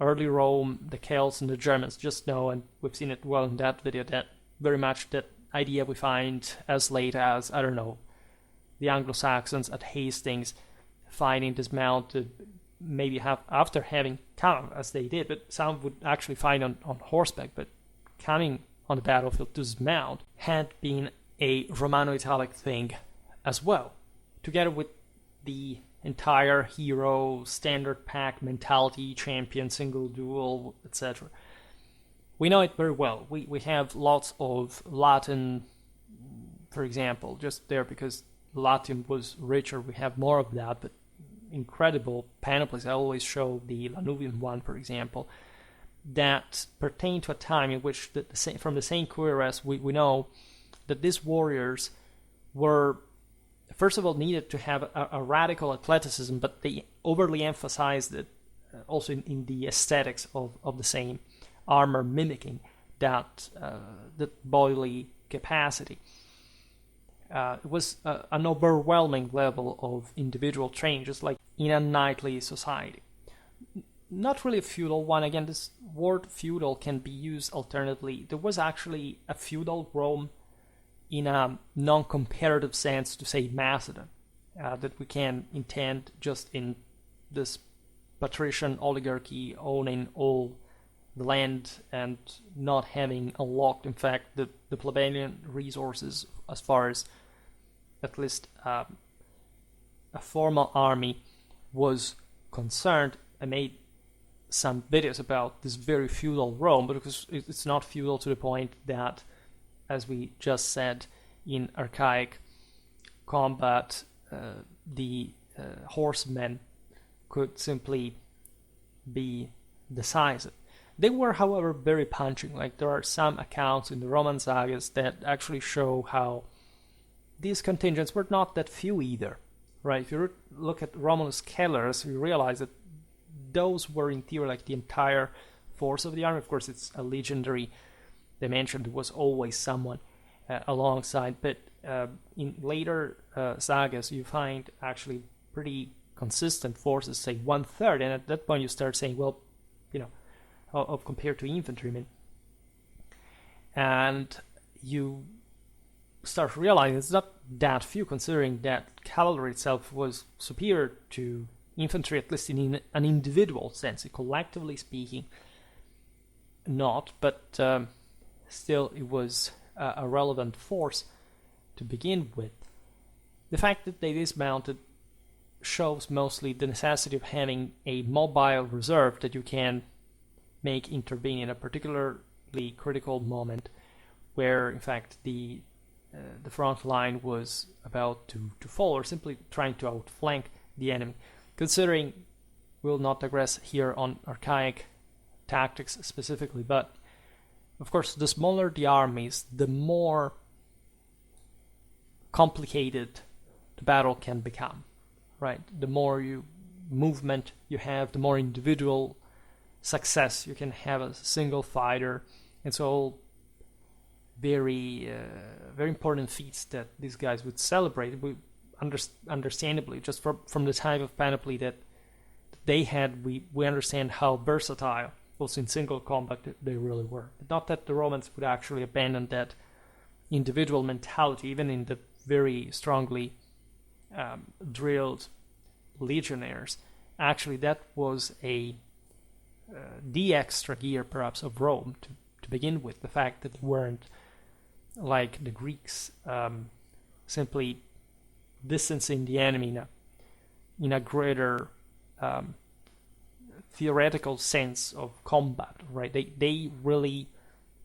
Speaker 1: early Rome, the Celts, and the Germans, just know, and we've seen it well in that video, that very much that idea we find as late as, I don't know, the Anglo-Saxons at Hastings fighting dismounted, maybe after having come, as they did, but some would actually fight on horseback, but coming on the battlefield to dismount had been a Romano-Italic thing as well, together with the entire hero, standard pack mentality, champion, single duel, etc. We know it very well. We have lots of Latin, for example, just there because Latium was richer, we have more of that, but incredible panoplies. I always show the Lanuvian one, for example, that pertain to a time in which, from the same cuirass, we know that these warriors were, first of all, needed to have a radical athleticism, but they overly emphasized it also in the aesthetics of the same armor, mimicking that bodily capacity. It was an overwhelming level of individual training, just like in a knightly society. Not really a feudal one. Again, this word feudal can be used alternatively. There was actually a feudal Rome in a non-comparative sense to say Macedon, that we can intend just in this patrician oligarchy owning all the land and not having unlocked, in fact, the plebeian resources as far as at least a formal army was concerned. I made some videos about this very feudal Rome, but because it's not feudal to the point that, as we just said, in archaic combat, the horsemen could simply be decisive. They were, however, very punching. Like, there are some accounts in the Roman sagas that actually show how these contingents were not that few either, right? If you look at Romulus Scalers, you realize that those were in theory like the entire force of the army. Of course, it's a legendary dimension. There was always someone alongside, but in later sagas, you find actually pretty consistent forces, say 1/3, and at that point you start saying, well, you know, of compared to infantrymen, and you start realizing it's not that few, considering that cavalry itself was superior to infantry, at least in an individual sense. Collectively speaking, not, but still it was a relevant force to begin with. The fact that they dismounted shows mostly the necessity of having a mobile reserve that you can make intervene in a particularly critical moment where, in fact, the front line was about to fall, or simply trying to outflank the enemy. Considering, we'll not digress here on archaic tactics specifically, but of course, the smaller the armies, the more complicated the battle can become, right? The more movement you have, the more individual success you can have as a single fighter, and so very important feats that these guys would celebrate. We understandably, just from the type of panoply that they had, we understand how versatile Also in single combat, they really were. Not that the Romans would actually abandon that individual mentality, even in the very strongly drilled legionnaires. Actually, that was the extra gear, perhaps, of Rome to begin with. The fact that they weren't like the Greeks, simply distancing the enemy in a greater theoretical sense of combat, right? They really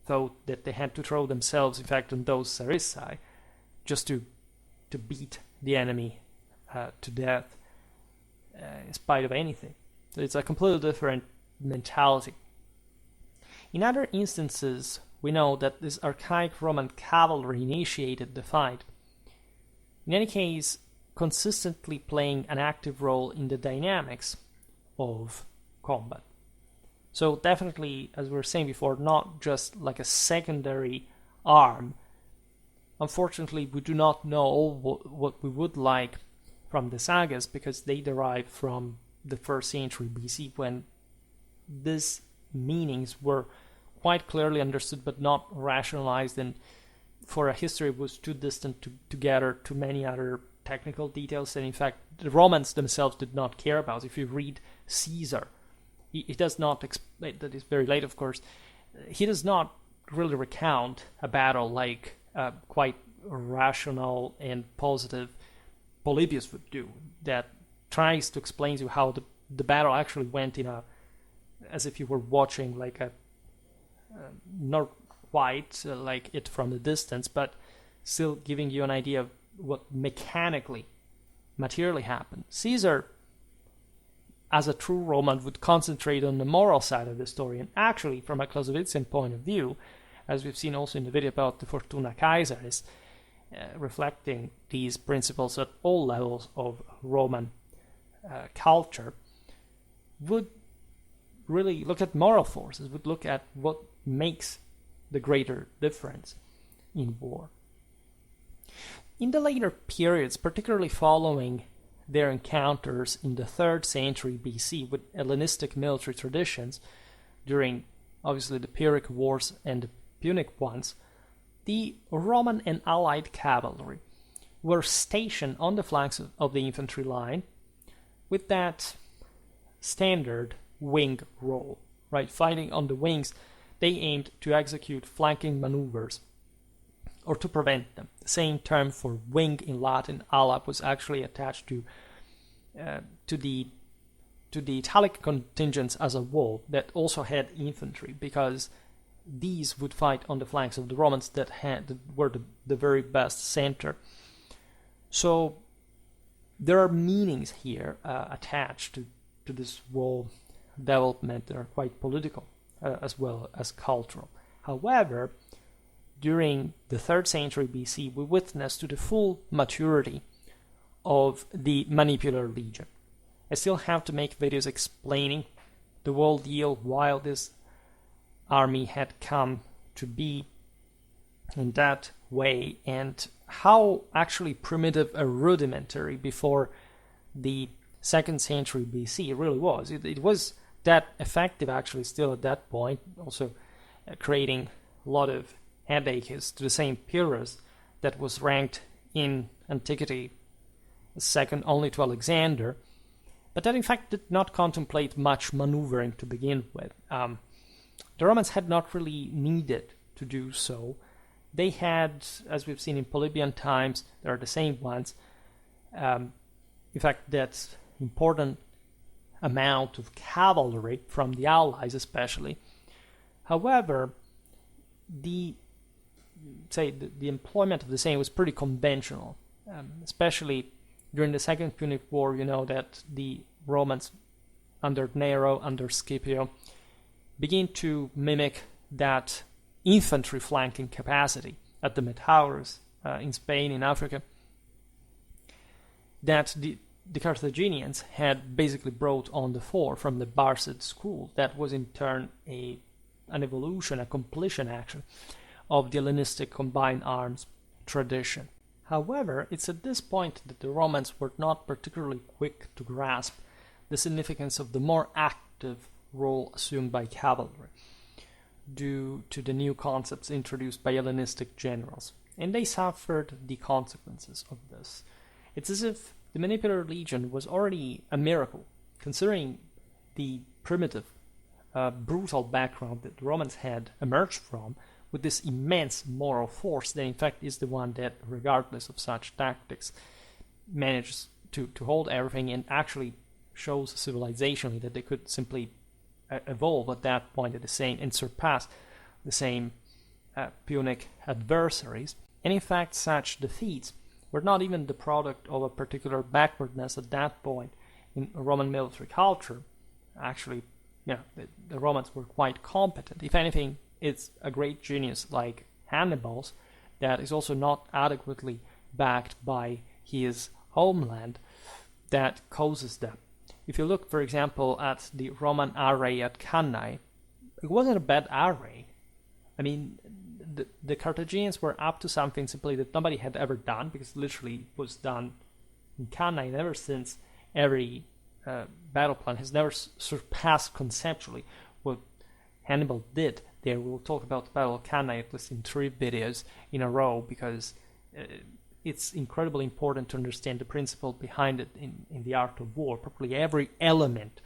Speaker 1: thought that they had to throw themselves, in fact, on those sarissai, just to beat the enemy to death, in spite of anything. So it's a completely different mentality. In other instances, we know that this archaic Roman cavalry initiated the fight. In any case, consistently playing an active role in the dynamics of combat. So definitely, as we were saying before, not just like a secondary arm. Unfortunately, we do not know what we would like from the sagas, because they derive from the 1st century BC, when these meanings were quite clearly understood but not rationalized, and for a history was too distant to gather too many other technical details, and in fact the Romans themselves did not care about. If you read Caesar, he does not explain, that is very late of course, he does not really recount a battle like quite rational and positive Polybius would do, that tries to explain to you how the battle actually went as if you were watching like not quite like it from the distance, but still giving you an idea of what mechanically, materially happened. Caesar, as a true Roman, would concentrate on the moral side of the story, and actually, from a Clausewitzian point of view, as we've seen also in the video about the Fortuna Caesaris, reflecting these principles at all levels of Roman culture, would really look at moral forces, would look at what makes the greater difference in war. In the later periods, particularly following their encounters in the 3rd century BC with Hellenistic military traditions, during obviously the Pyrrhic Wars and the Punic ones, the Roman and allied cavalry were stationed on the flanks of the infantry line with that standard wing role, right? Fighting on the wings, they aimed to execute flanking maneuvers or to prevent them. The same term for wing in Latin, ala, was actually attached to the Italic contingents as a whole that also had infantry, because these would fight on the flanks of the Romans that were the very best center. So there are meanings here attached to this whole development that are quite political as well as cultural. However, during the 3rd century BC, we witnessed to the full maturity of the manipular legion. I still have to make videos explaining the whole deal, why this army had come to be in that way, and how actually primitive and rudimentary before the 2nd century BC it really was. It was that effective actually still at that point, also creating a lot of headaches to the same Pyrrhus that was ranked in antiquity second only to Alexander, but that in fact did not contemplate much maneuvering to begin with. The Romans had not really needed to do so. They had, as we've seen in Polybian times, they are the same ones. In fact, that's important amount of cavalry from the allies especially. However, the employment of the same was pretty conventional, especially during the Second Punic War. You know that the Romans under Nero, under Scipio, begin to mimic that infantry flanking capacity at the Metaurus in Spain, in Africa, that the Carthaginians had basically brought on the fore from the Barcid school. That was in turn an evolution, a completion action of the Hellenistic combined arms tradition. However, it's at this point that the Romans were not particularly quick to grasp the significance of the more active role assumed by cavalry due to the new concepts introduced by Hellenistic generals, and they suffered the consequences of this. It's as if the Manipular Legion was already a miracle, considering the primitive, brutal background that the Romans had emerged from, with this immense moral force that in fact is the one that, regardless of such tactics, manages to hold everything and actually shows civilizationally that they could simply evolve at that point at the same and surpass the same Punic adversaries. And in fact, such defeats were not even the product of a particular backwardness at that point in Roman military culture. Actually, the Romans were quite competent. If anything, it's a great genius like Hannibal's that is also not adequately backed by his homeland that causes them. If you look, for example, at the Roman array at Cannae, it wasn't a bad array. I mean, the Carthaginians were up to something simply that nobody had ever done, because literally it was done in Cannae, and ever since every battle plan has never surpassed conceptually what Hannibal did there. We'll talk about the Battle of Cannae at least in 3 videos in a row, because it's incredibly important to understand the principle behind it in the art of war. Probably every element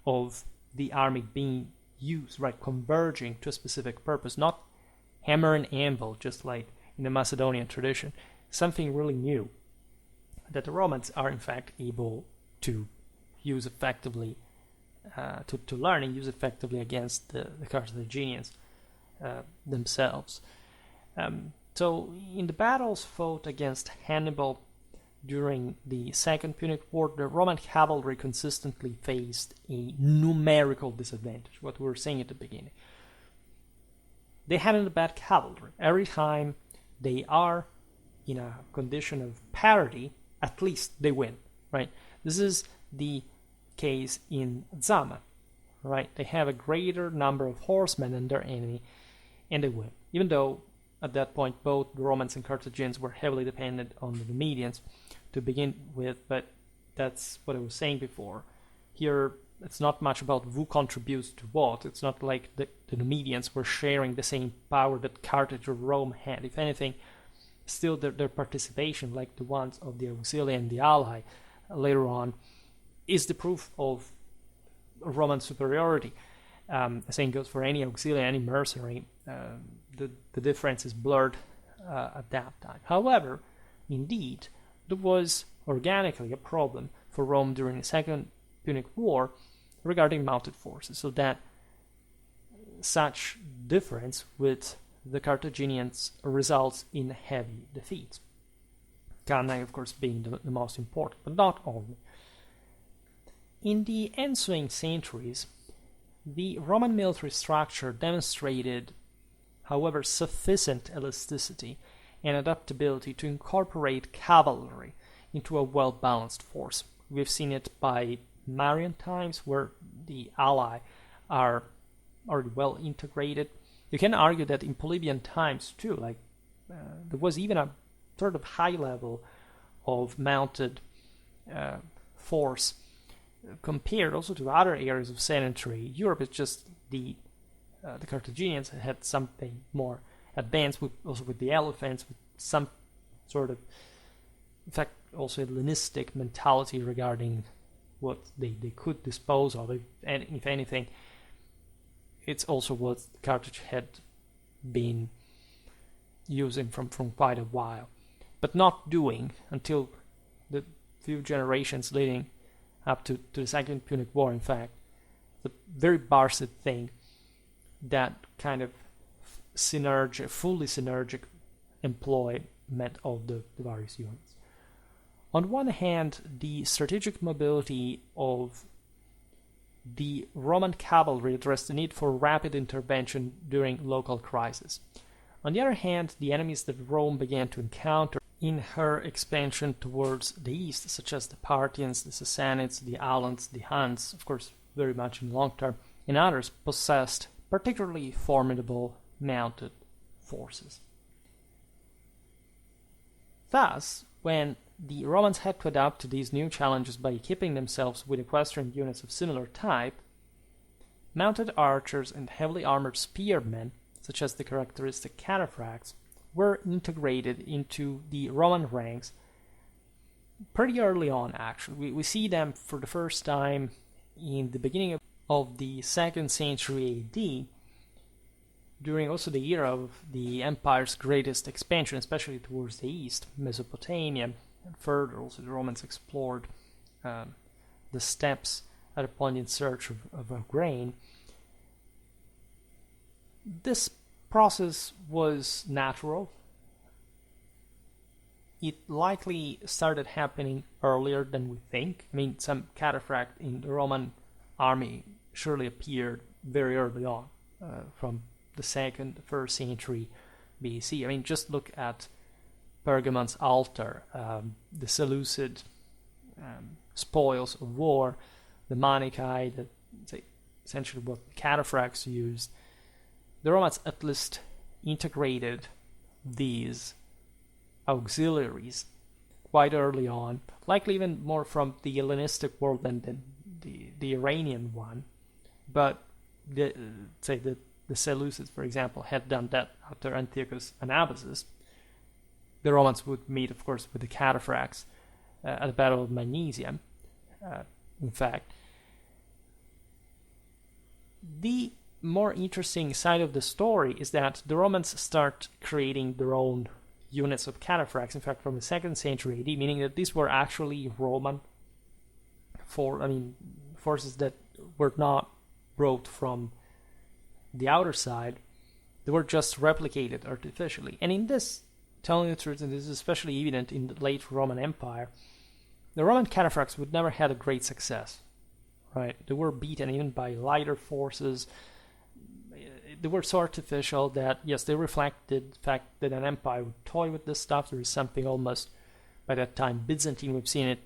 Speaker 1: of the army being used, right, converging to a specific purpose, not hammer and anvil, just like in the Macedonian tradition. Something really new that the Romans are in fact able to use effectively, to learn and use effectively against the Carthaginians themselves. So in the battles fought against Hannibal during the Second Punic War, the Roman cavalry consistently faced a numerical disadvantage, what we were saying at the beginning. They hadn't a bad cavalry. Every time they are in a condition of parity, at least they win, right? This is the case in Zama, right? They have a greater number of horsemen than their enemy, and they win. Even though at that point both the Romans and Carthaginians were heavily dependent on the Numidians to begin with, but that's what I was saying before. Here, it's not much about who contributes to what. It's not like the Numidians were sharing the same power that Carthage or Rome had. If anything, still their participation, like the ones of the auxiliary and the ally later on, is the proof of Roman superiority. The same goes for any auxiliary, any mercenary. The difference is blurred at that time. However, indeed, there was organically a problem for Rome during the Second Punic War regarding mounted forces, so that such difference with the Carthaginians results in heavy defeats. Cannae, of course, being the most important, but not only. In the ensuing centuries, the Roman military structure demonstrated, however, sufficient elasticity and adaptability to incorporate cavalry into a well-balanced force. We've seen it by Marian times, where the ally are already well integrated. You can argue that in Polybian times too, there was even a sort of high level of mounted force compared also to other areas of sedentary Europe. It's just the Carthaginians had something more advanced, with the elephants, with some sort of, in fact, also Hellenistic mentality regarding what they could dispose of. If anything, it's also what Carthage had been using from quite a while, but not doing until the few generations leading up to the Second Punic War. In fact, the very Barcid thing, that kind of fully synergic employment of the various units. On one hand, the strategic mobility of the Roman cavalry addressed the need for rapid intervention during local crises. On the other hand, the enemies that Rome began to encounter in her expansion towards the east, such as the Parthians, the Sassanids, the Alans, the Huns, of course very much in the long term, and others, possessed particularly formidable mounted forces. Thus, when the Romans had to adapt to these new challenges by equipping themselves with equestrian units of similar type, mounted archers and heavily armored spearmen, such as the characteristic cataphracts, were integrated into the Roman ranks pretty early on, actually. We see them for the first time in the beginning of the 2nd century AD, during also the era of the empire's greatest expansion, especially towards the east, Mesopotamia, and further also the Romans explored the steppes at a point in search of grain. This process was natural. It likely started happening earlier than we think. I mean, some cataphract in the Roman army surely appeared very early on, from the 2nd, 1st century BC. I mean, just look at Pergamon's altar, the Seleucid spoils of war, the manichae, essentially what cataphracts used. The Romans at least integrated these auxiliaries quite early on, likely even more from the Hellenistic world than the Iranian one. But the Seleucids, for example, had done that after Antiochus Anabasis. The Romans would meet, of course, with the cataphracts at the Battle of Magnesium. In fact, the more interesting side of the story is that the Romans start creating their own units of cataphracts, in fact, from the 2nd century AD, meaning that these were actually Roman forces that were not brought from the outer side. They were just replicated artificially. And in this, telling the truth, and this is especially evident in the late Roman Empire, the Roman cataphracts would never had a great success, right? They were beaten even by lighter forces. They were so artificial that, yes, they reflected the fact that an empire would toy with this stuff. There is something almost, by that time, Byzantine. We've seen it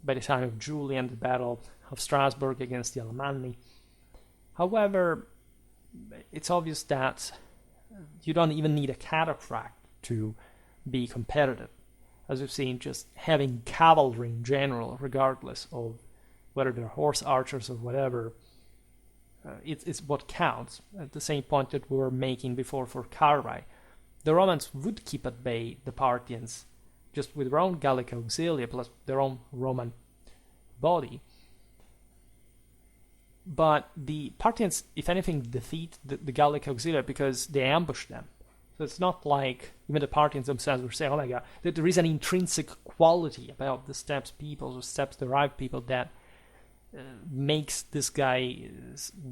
Speaker 1: by the time of Julian, the Battle of Strasbourg against the Alemanni. However, it's obvious that you don't even need a cataphract to be competitive. As we've seen, just having cavalry in general, regardless of whether they're horse archers or whatever, it's what counts. At the same point that we were making before for cavalry, the Romans would keep at bay the Parthians just with their own Gallic auxilia plus their own Roman body. But the Parthians, if anything, defeat the Gallic auxilia because they ambush them. So it's not like even the Parthians themselves were saying, oh my god, there is an intrinsic quality about the steppes peoples or steppes-derived people that makes this guy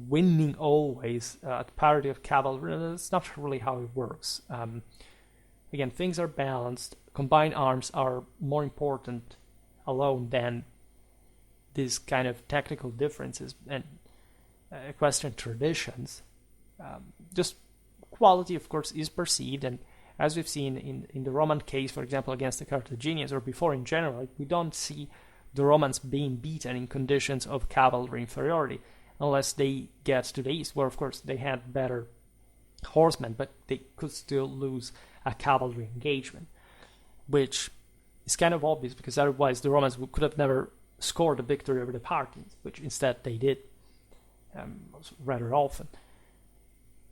Speaker 1: winning always at parity of cavalry. That's not really how it works. Again, things are balanced. Combined arms are more important alone than these kind of technical differences and equestrian traditions. Just quality, of course, is perceived, and as we've seen in the Roman case, for example, against the Carthaginians, or before in general, we don't see the Romans being beaten in conditions of cavalry inferiority, unless they get to the east, where, of course, they had better horsemen, but they could still lose a cavalry engagement, which is kind of obvious, because otherwise the Romans could have never scored a victory over the Parthians, which instead they did rather often.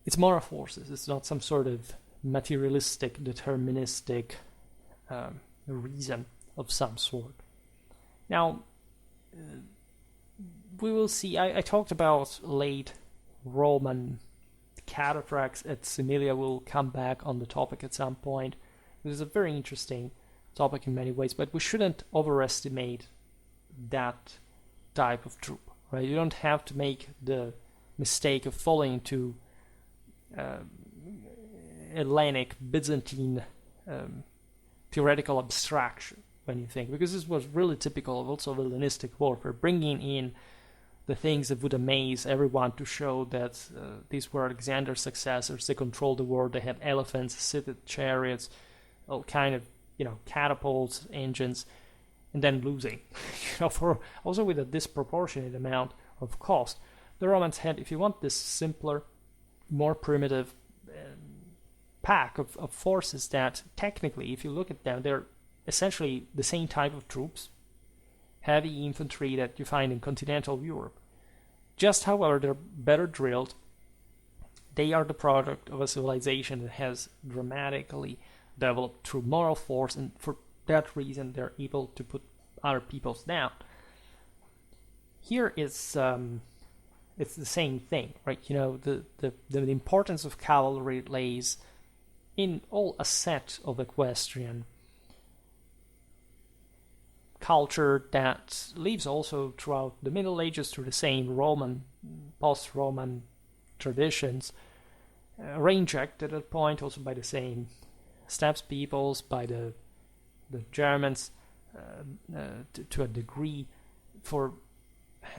Speaker 1: It's moral forces. It's not some sort of materialistic, deterministic reason of some sort. Now, we will see. I talked about late Roman cataphracts at Similia. We'll come back on the topic at some point. It is a very interesting topic in many ways, but we shouldn't overestimate that type of troop, right? You don't have to make the mistake of falling into Hellenic, Byzantine theoretical abstraction when you think, because this was really typical of also Hellenistic warfare, bringing in the things that would amaze everyone to show that these were Alexander's successors. They controlled the world. They had elephants, seated chariots, all kind of catapults, engines, and then losing. For also with a disproportionate amount of cost. The Romans had, if you want, this simpler, more primitive pack of forces that technically, if you look at them, they're essentially the same type of troops, heavy infantry that you find in continental Europe, Just however, they're better drilled. They are the product of a civilization that has dramatically developed through moral force, and for that reason they're able to put other peoples down. Here it's the same thing, right? The importance of cavalry lays in all a set of equestrian culture that lives also throughout the Middle Ages through the same post-Roman traditions, reinjected at that point also by the same steppes peoples, by the Germans to a degree, for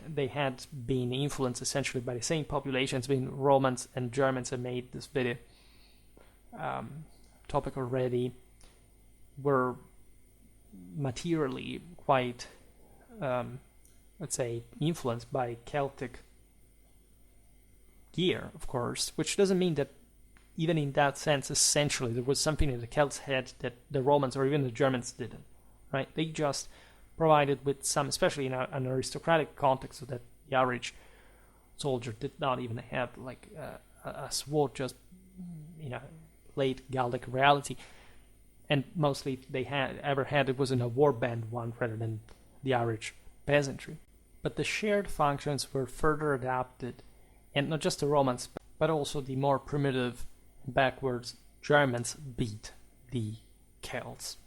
Speaker 1: they had been influenced essentially by the same populations, being Romans and Germans. I made this video topic already, were materially quite, let's say, influenced by Celtic gear, of course, which doesn't mean that even in that sense, essentially, there was something that the Celts had that the Romans or even the Germans didn't, right? They just provided with some, especially in an aristocratic context, so that the average soldier did not even have like a sword, just late Gallic reality, and mostly if they ever had it was in a warband one rather than the average peasantry. But the shared functions were further adapted, and not just the Romans, but also the more primitive, backwards Germans beat the Celts.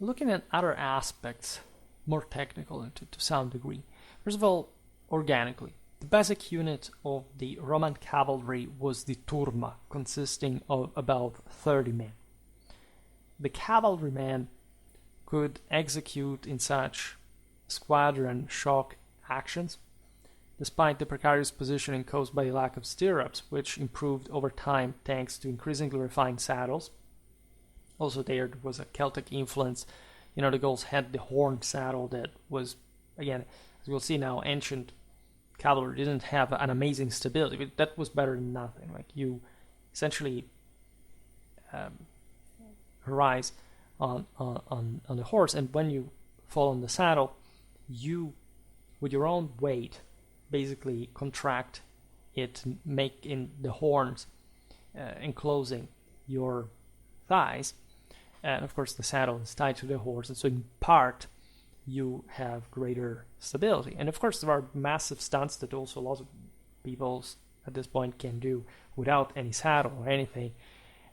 Speaker 1: Looking at other aspects, more technical to some degree. First of all, organically. The basic unit of the Roman cavalry was the turma, consisting of about 30 men. The cavalryman could execute in such squadron shock actions, despite the precarious positioning caused by the lack of stirrups, which improved over time thanks to increasingly refined saddles. Also there was a Celtic influence. The Gauls had the horn saddle that was, again, as we'll see now, ancient cavalry didn't have an amazing stability, but that was better than nothing. Like, you essentially rise on the horse, and when you fall on the saddle, you, with your own weight, basically contract it, making the horns enclosing your thighs, and of course the saddle is tied to the horse, and so in part you have greater stability. And of course there are massive stunts that also a lot of people at this point can do without any saddle or anything.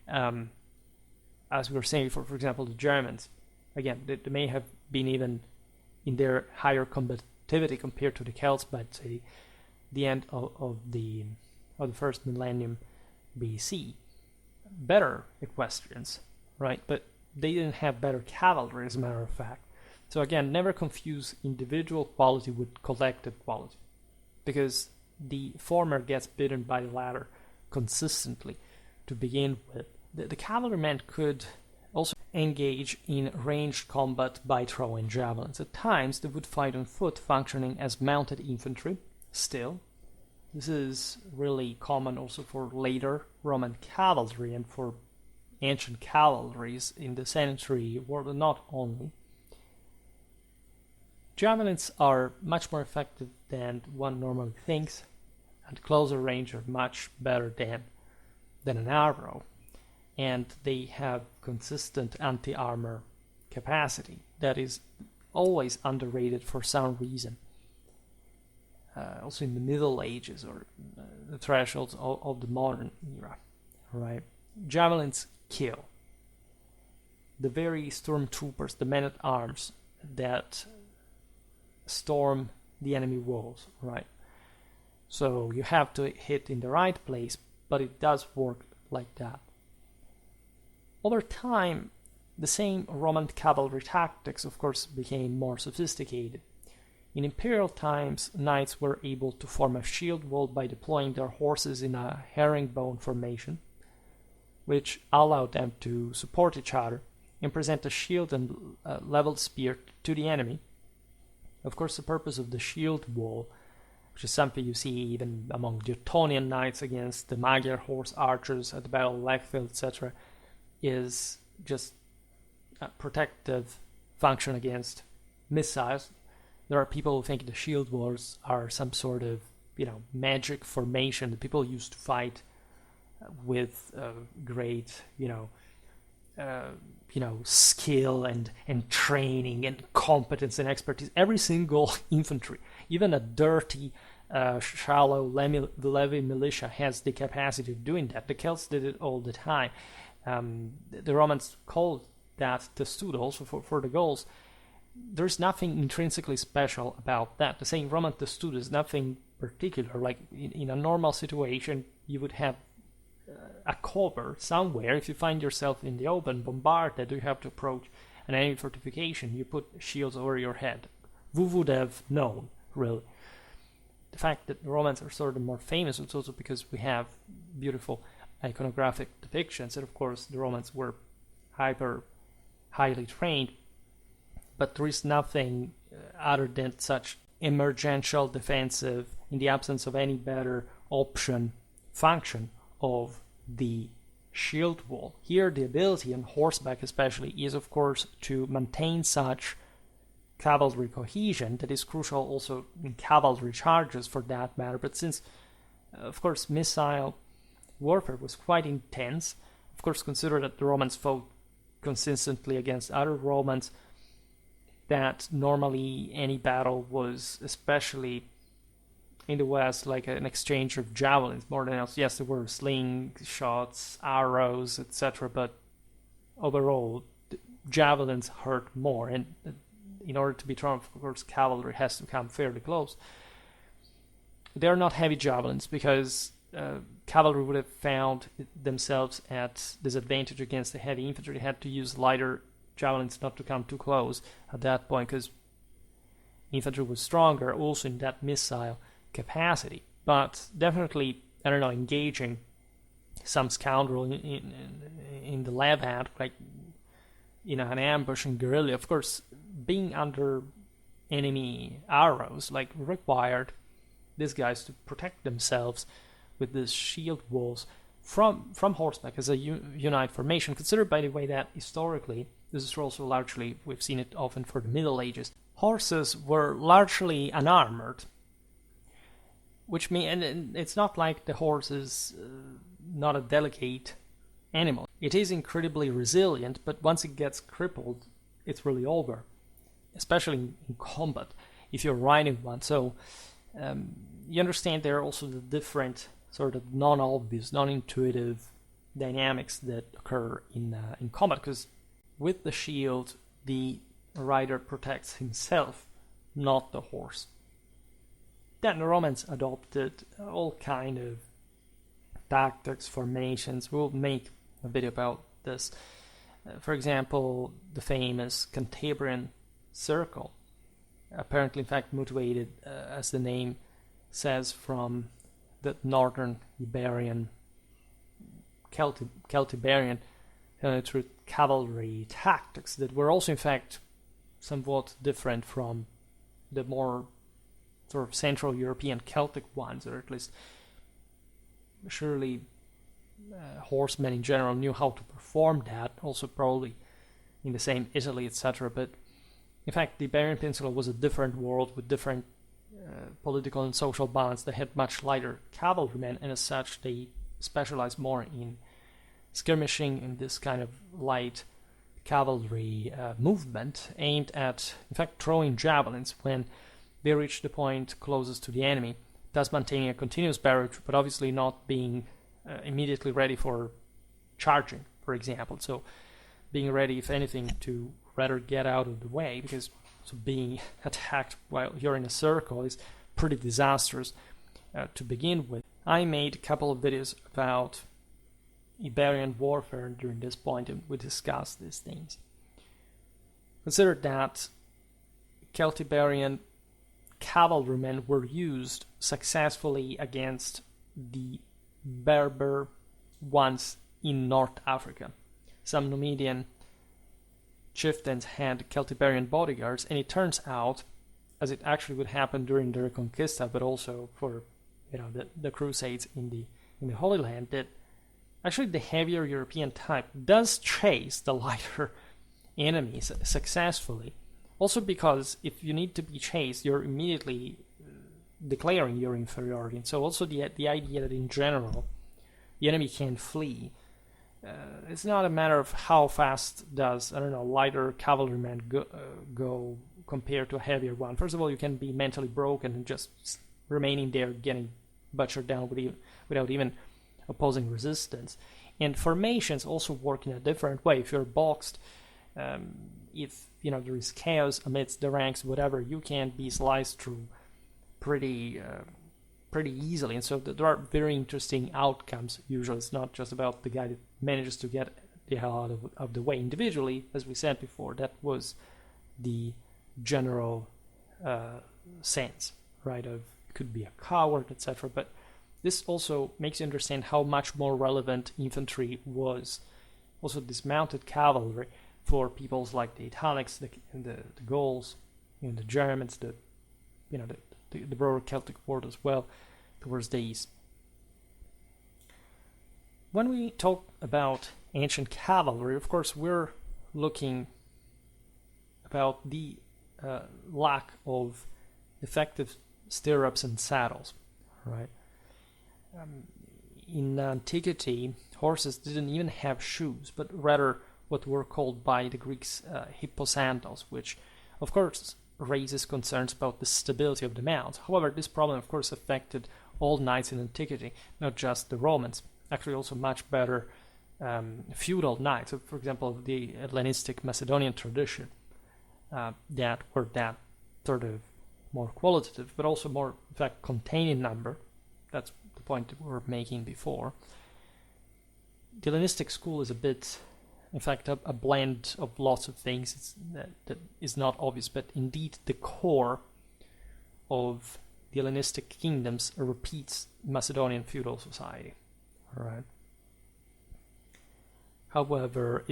Speaker 1: As we were saying before, for example, the Germans, again, they may have been even in their higher combativity compared to the Celts, but say the end of the first millennium BC, better equestrians, right? But they didn't have better cavalry, as a matter of fact. So again, never confuse individual quality with collective quality, because the former gets beaten by the latter consistently to begin with. The cavalryman could also engage in ranged combat by throwing javelins. At times, they would fight on foot, functioning as mounted infantry. Still, this is really common also for later Roman cavalry and for ancient cavalries in the century world, not only. Javelins are much more effective than one normally thinks, and closer range are much better than an arrow, and they have consistent anti-armor capacity that is always underrated for some reason. Also in the Middle Ages or the thresholds of the modern era, right? Javelins kill. The very stormtroopers, the men-at-arms that storm the enemy walls, right? So you have to hit in the right place, but it does work like that. Over time, the same Roman cavalry tactics, of course, became more sophisticated. In Imperial times, knights were able to form a shield wall by deploying their horses in a herringbone formation, which allowed them to support each other and present a shield and leveled spear to the enemy. Of course, the purpose of the shield wall, which is something you see even among Teutonian knights against the Magyar horse archers at the Battle of Lechfeld, etc., is just a protective function against missiles. There are people who think the shield wars are some sort of, magic formation that people used to fight with great, skill and training and competence and expertise. Every single infantry, even a dirty, shallow levy militia, has the capacity of doing that. The Celts did it all the time. The Romans called that testudo also for the Gauls. There's nothing intrinsically special about that. The saying Roman testudo is nothing particular. Like in a normal situation, you would have a cover somewhere. If you find yourself in the open, bombarded, you have to approach an enemy fortification, you put shields over your head. Who would have known, really? The fact that the Romans are sort of more famous is also because we have beautiful iconographic depictions, and of course the Romans were highly trained, but there is nothing other than such emergential defensive, in the absence of any better option, function of the shield wall. Here the ability on horseback especially is of course to maintain such cavalry cohesion that is crucial also in cavalry charges for that matter. But since of course missile warfare was quite intense, of course consider that the Romans fought consistently against other Romans, that normally any battle was, especially in the West, like an exchange of javelins more than else. Yes, there were slingshots, arrows, etc., but overall javelins hurt more, and in order to be thrown, of course cavalry has to come fairly close. They're not heavy javelins because cavalry would have found themselves at disadvantage against the heavy infantry. They had to use lighter javelins not to come too close at that point, because infantry was stronger also in that missile capacity. But definitely, I don't know, engaging some scoundrel in the Levant, like an ambush and guerrilla, of course being under enemy arrows, like, required these guys to protect themselves with these shield walls from horseback as a unite formation. Consider, by the way, that historically, this is also largely, we've seen it often for the Middle Ages, horses were largely unarmored, which means, and it's not like the horse is not a delicate animal. It is incredibly resilient, but once it gets crippled, it's really over, especially in combat, if you're riding one. So you understand there are also the different sort of non-obvious, non-intuitive dynamics that occur in combat, because with the shield, the rider protects himself, not the horse. Then the Romans adopted all kind of tactics, formations. We'll make a video about this. For example, the famous Cantabrian Circle, apparently in fact motivated, as the name says, from the northern Iberian, Celtiberian through cavalry tactics that were also in fact somewhat different from the more sort of Central European Celtic ones, or at least surely horsemen in general knew how to perform that, also probably in the same Italy, etc. But in fact the Iberian Peninsula was a different world with different political and social balance. They had much lighter cavalrymen, and as such they specialized more in skirmishing in this kind of light cavalry movement aimed at, in fact, throwing javelins when they reached the point closest to the enemy, thus maintaining a continuous barrage, but obviously not being immediately ready for charging, for example. So being ready, if anything, to rather get out of the way, because being attacked while you're in a circle is pretty disastrous to begin with. I made a couple of videos about Iberian warfare during this point, and we discussed these things. Consider that Celtiberian cavalrymen were used successfully against the Berber ones in North Africa. Some Numidian chieftains had Celtiberian bodyguards, and it turns out, as it actually would happen during the Reconquista, but also for the Crusades in the Holy Land, that actually the heavier European type does chase the lighter enemies successfully, Also because if you need to be chased, you're immediately declaring your inferiority. And so also the idea that in general the enemy can flee. It's not a matter of how fast does, I don't know, lighter cavalryman go compared to a heavier one. First of all, you can be mentally broken and just remaining there, getting butchered down without even opposing resistance. And formations also work in a different way. If you're boxed, if there is chaos amidst the ranks, whatever, you can be sliced through pretty easily. And so there are very interesting outcomes. Usually, it's not just about the guy that manages to get the hell out of the way individually. As we said before, that was the general sense, right? Of could be a coward, etc. But this also makes you understand how much more relevant infantry was, also dismounted cavalry, for peoples like the Italics, the Gauls, the Germans, the broader Celtic world as well, towards the east. When we talk about ancient cavalry, of course, we're looking about the lack of effective stirrups and saddles, right? In antiquity, horses didn't even have shoes, but rather what were called by the Greeks hipposandals, which, of course, raises concerns about the stability of the mount. However, this problem, of course, affected all knights in antiquity, not just the Romans. Actually, also much better feudal knights, so for example, the Hellenistic Macedonian tradition, that were that sort of more qualitative, but also more, in fact, contained in number. That's the point that we were making before. The Hellenistic school is a bit, in fact, a blend of lots of things. That is not obvious, but indeed the core of the Hellenistic kingdoms repeats Macedonian feudal society. All right. However,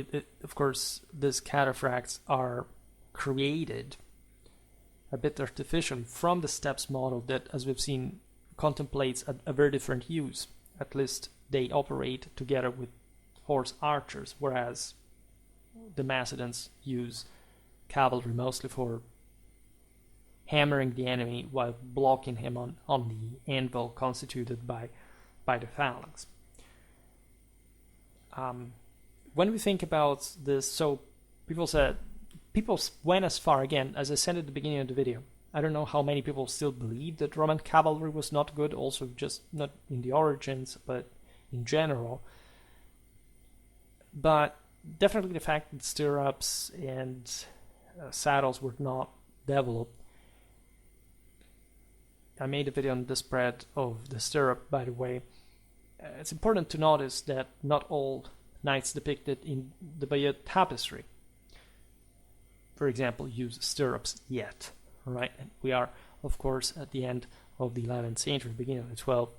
Speaker 1: of course, these cataphracts are created a bit artificially from the steps model that, as we've seen, contemplates a very different use. At least they operate together with horse archers, whereas the Macedons use cavalry mostly for hammering the enemy while blocking him on the anvil constituted by the phalanx. When we think about this, so people went as far, again, as I said at the beginning of the video. I don't know how many people still believe that Roman cavalry was not good, also just not in the origins, but in general. But definitely the fact that stirrups and saddles were not developed. I made a video on the spread of the stirrup, by the way. It's important to notice that not all knights depicted in the Bayeux tapestry, for example, use stirrups yet. Right? And we are, of course, at the end of the 11th century, beginning of the 12th.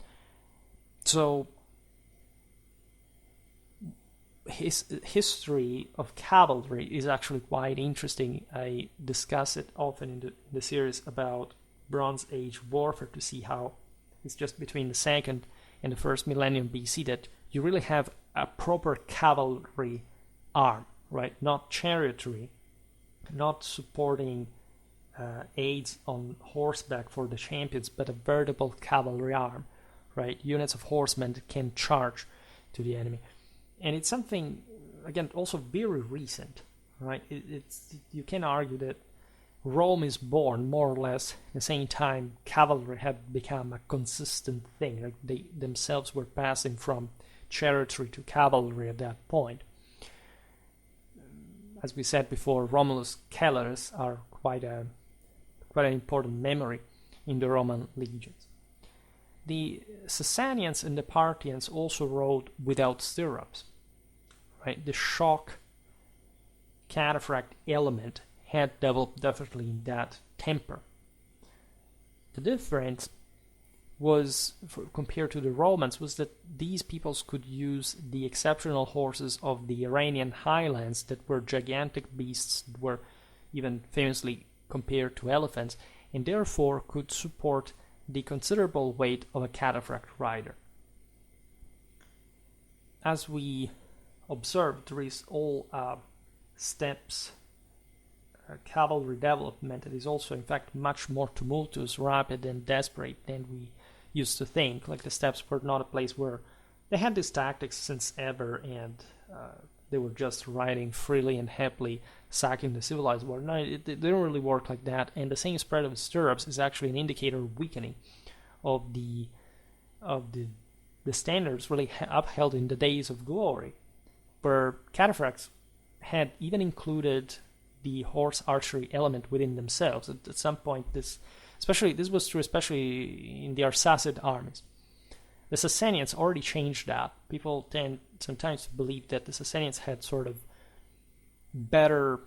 Speaker 1: So his history of cavalry is actually quite interesting. I discuss it often in the series about Bronze Age warfare, to see how it's just between the second and the first millennium BC that you really have a proper cavalry arm, right? Not chariotry, not supporting aids on horseback for the champions, but a veritable cavalry arm, right? Units of horsemen that can charge to the enemy. And it's something, again, also very recent, right? You can argue that Rome is born more or less at the same time cavalry had become a consistent thing. Like they themselves were passing from chariotry to cavalry at that point. As we said before, Romulus Caelus are quite an important memory in the Roman legions. The Sasanians and the Parthians also rode without stirrups. Right? The shock cataphract element had developed definitely in that temper. The difference was, compared to the Romans, was that these peoples could use the exceptional horses of the Iranian highlands that were gigantic beasts that were even famously compared to elephants, and therefore could support the considerable weight of a cataphract rider. As we observed, there is all steps cavalry development. It is also, in fact, much more tumultuous, rapid, and desperate than we used to think. Like, the steppes were not a place where they had these tactics since ever, and they were just riding freely and happily, sacking the civilized world. No, they don't really work like that. And the same spread of stirrups is actually an indicator of weakening of the standards really upheld in the days of glory, where cataphracts had even included the horse archery element within themselves. At some point, this was true especially in the Arsacid armies. The Sasanians already changed that. People tend sometimes to believe that the Sasanians had sort of better,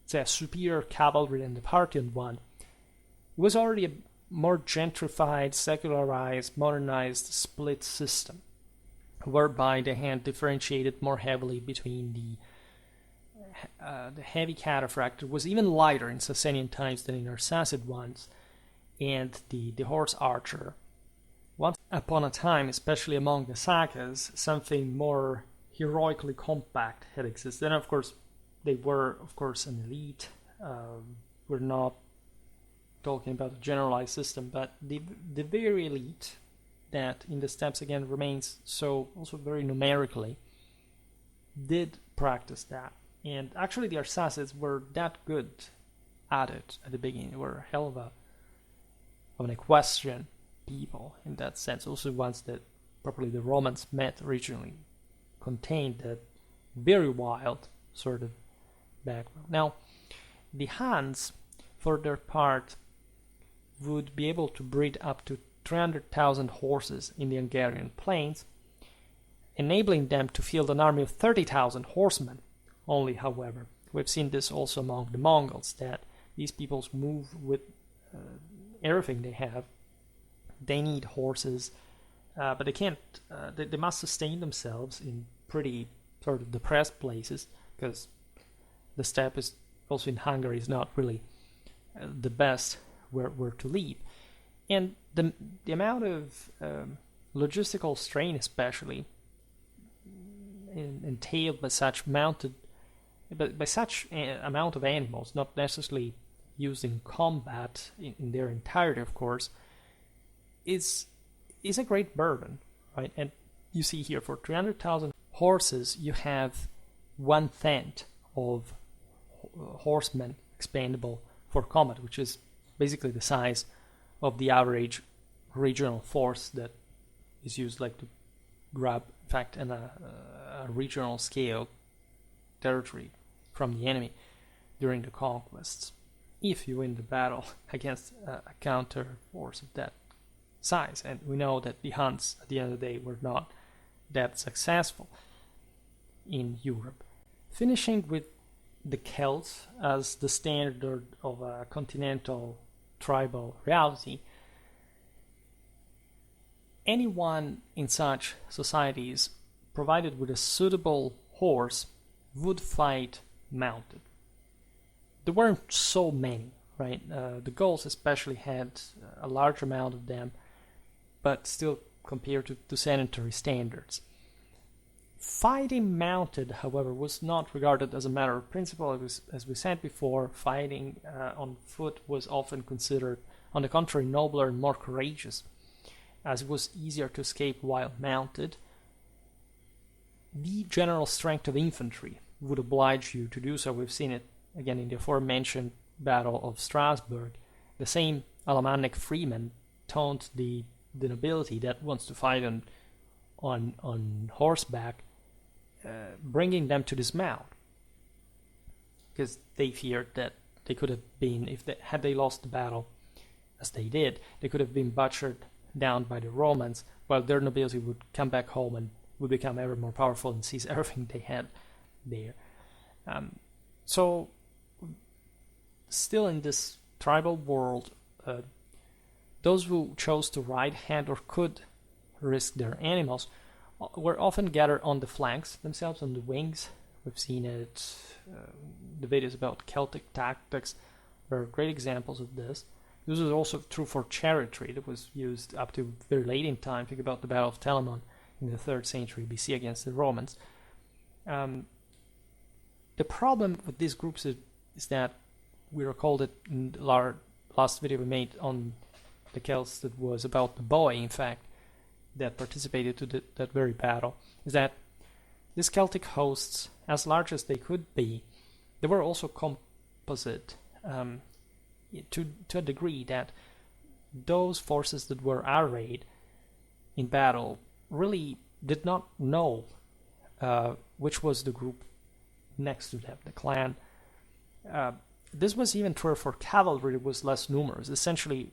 Speaker 1: say, superior cavalry than the Parthian one. It was already a more gentrified, secularized, modernized split system, whereby they had differentiated more heavily between the heavy cataphract. It was even lighter in Sasanian times than in Arsacid ones, and the horse archer. Once upon a time, especially among the Sakas, something more heroically compact had existed. And of course, they were, an elite. We're not talking about a generalized system, but the very elite that in the steppes again remains so also very numerically did practice that. And actually the Arsacids were that good at it at the beginning. They were a hell of an equestrian people in that sense. Also ones that properly the Romans met originally contained that very wild sort of background. Now, the Huns, for their part, would be able to breed up to 300,000 horses in the Hungarian plains, enabling them to field an army of 30,000 horsemen. Only, however, we've seen this also among the Mongols, that these peoples move with everything they have. They need horses, but they can't. They must sustain themselves in pretty sort of depressed places, because the steppe is also in Hungary is not really the best where to live, and the amount of logistical strain, especially entailed by such by such amount of animals, not necessarily used in combat in their entirety, of course, is a great burden, right? And you see here, for 300,000 horses, you have 1/10 of horsemen expendable for combat, which is basically the size of the average regional force that is used, like, to grab, in fact, in a regional scale territory from the enemy during the conquests, if you win the battle against a counter force of that size. And we know that the Huns, at the end of the day, were not that successful in Europe. Finishing with the Celts as the standard of a continental tribal reality, anyone in such societies provided with a suitable horse would fight mounted. There weren't so many, right? The Gauls especially had a large amount of them, but still compared to sanitary standards. Fighting mounted, however, was not regarded as a matter of principle. It was, as we said before, fighting on foot was often considered, on the contrary, nobler and more courageous, as it was easier to escape while mounted. The general strength of infantry would oblige you to do so. We've seen it again in the aforementioned Battle of Strasbourg. The same Alemannic freeman taunted the nobility that wants to fight on horseback, bringing them to dismount, because they feared that they could have been, had they lost the battle, as they did, they could have been butchered down by the Romans, while their nobility would come back home and would become ever more powerful and seize everything they had there. So, still in this tribal world, those who chose to ride hand or could risk their animals were often gathered on the flanks themselves, on the wings. We've seen it, the videos about Celtic tactics are great examples of this. This was also true for chariotry that was used up to very late in time. Think about the Battle of Telamon in the 3rd century BC against the Romans. The problem with these groups is that we recalled it in our last video we made on the Celts, that was about the boy, in fact, that participated to that very battle, is that these Celtic hosts, as large as they could be, they were also composite to a degree that those forces that were arrayed in battle really did not know which was the group next to them, the clan. This was even true for cavalry that was less numerous. Essentially,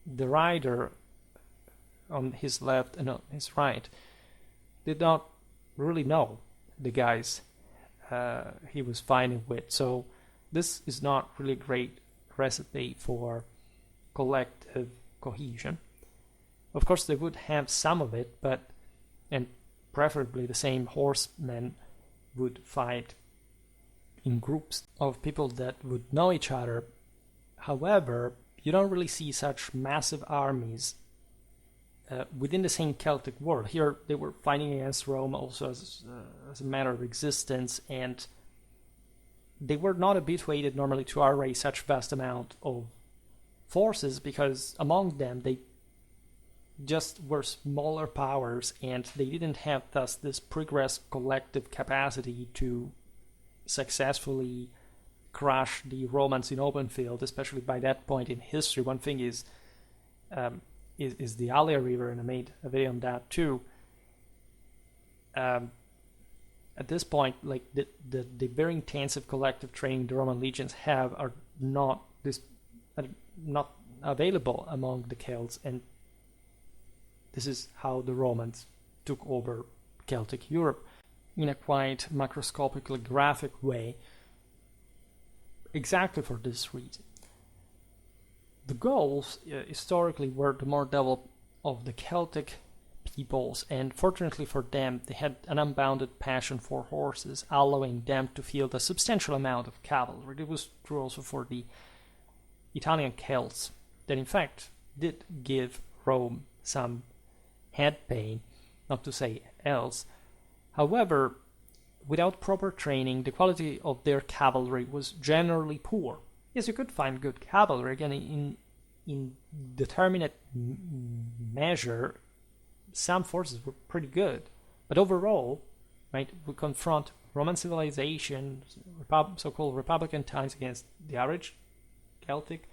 Speaker 1: the rider on his left and on his right did not really know the guys he was fighting with. So this is not really a great recipe for collective cohesion. Of course, they would have some of it, and preferably the same horsemen would fight in groups of people that would know each other. However, you don't really see such massive armies within the same Celtic world. Here they were fighting against Rome also as a matter of existence, and they were not habituated normally to array such vast amount of forces, because among them they just were smaller powers, and they didn't have thus this progressed collective capacity to successfully crush the Romans in open field, especially by that point in history. One thing is the Allia River, and I made a video on that too. At this point, like the very intensive collective training the Roman legions have are not available among the Celts, and this is how the Romans took over Celtic Europe in a quite macroscopically graphic way, exactly for this reason. The Gauls historically were the more developed of the Celtic peoples, and fortunately for them, they had an unbounded passion for horses, allowing them to field a substantial amount of cavalry. It was true also for the Italian Celts, that in fact did give Rome some head pain, not to say else. However, without proper training, the quality of their cavalry was generally poor. Yes, you could find good cavalry, again, in determinate measure, some forces were pretty good. But overall, right, we confront Roman civilization, so-called Republican times, against the average Celtic,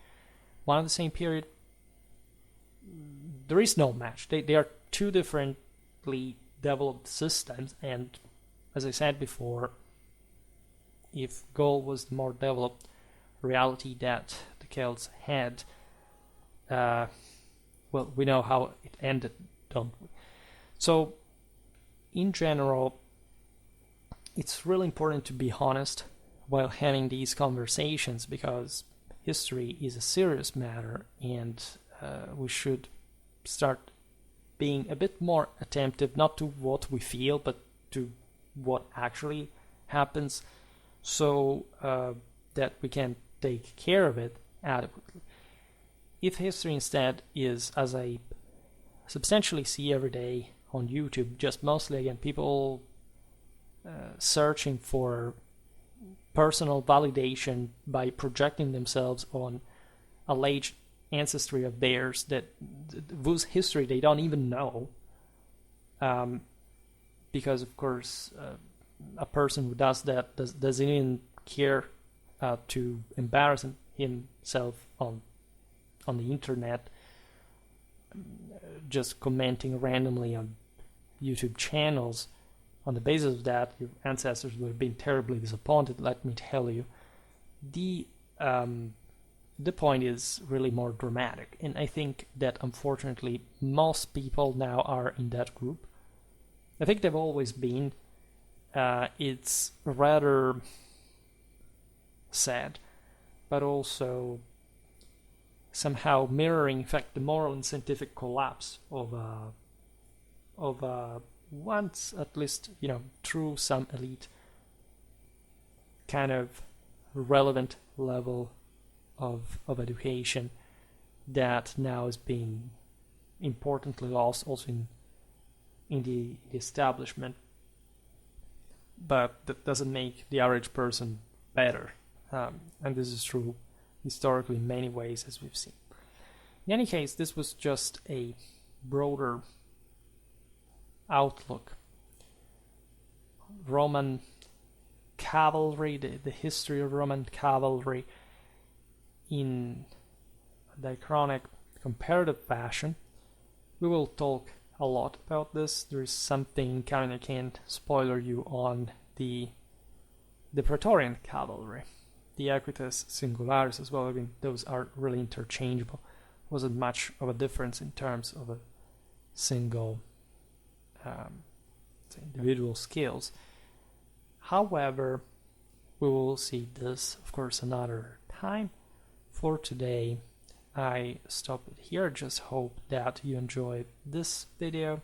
Speaker 1: one of the same period. There is no match. They are two differently developed systems, and as I said before, if Gaul was the more developed reality that the Celts had, well, we know how it ended, don't we? So, in general, it's really important to be honest while having these conversations, because history is a serious matter, and we should start being a bit more attentive, not to what we feel, but to what actually happens, so that we can take care of it adequately. If history instead is, as I substantially see every day on YouTube, just mostly again people searching for personal validation by projecting themselves on alleged ancestry of theirs that whose history they don't even know, because of course a person who does that doesn't even care to embarrass himself on the internet, just commenting randomly on YouTube channels. On the basis of that, your ancestors would have been terribly disappointed, let me tell you. The point is really more dramatic, and I think that unfortunately most people now are in that group. I think they've always been. It's rather sad, but also somehow mirroring, in fact, the moral and scientific collapse of once, at least, through some elite kind of relevant level of education that now is being importantly lost also in the establishment. But that doesn't make the average person better. and this is true historically in many ways, as we've seen. In any case, this was just a broader outlook. Roman cavalry, the history of Roman cavalry in a diachronic comparative fashion. We will talk a lot about this. There is something I can't spoiler you on the Praetorian cavalry, the Equites Singularis as well. I mean, those are really interchangeable. Wasn't much of a difference in terms of a single individual skills. However, we will see this, of course, another time. For today, I stop it here. Just hope that you enjoyed this video.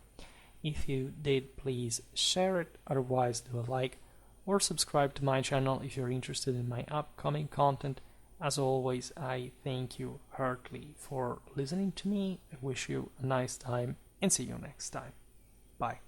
Speaker 1: If you did, please share it. Otherwise, do a like or subscribe to my channel if you're interested in my upcoming content. As always, I thank you heartily for listening to me. I wish you a nice time and see you next time. Bye.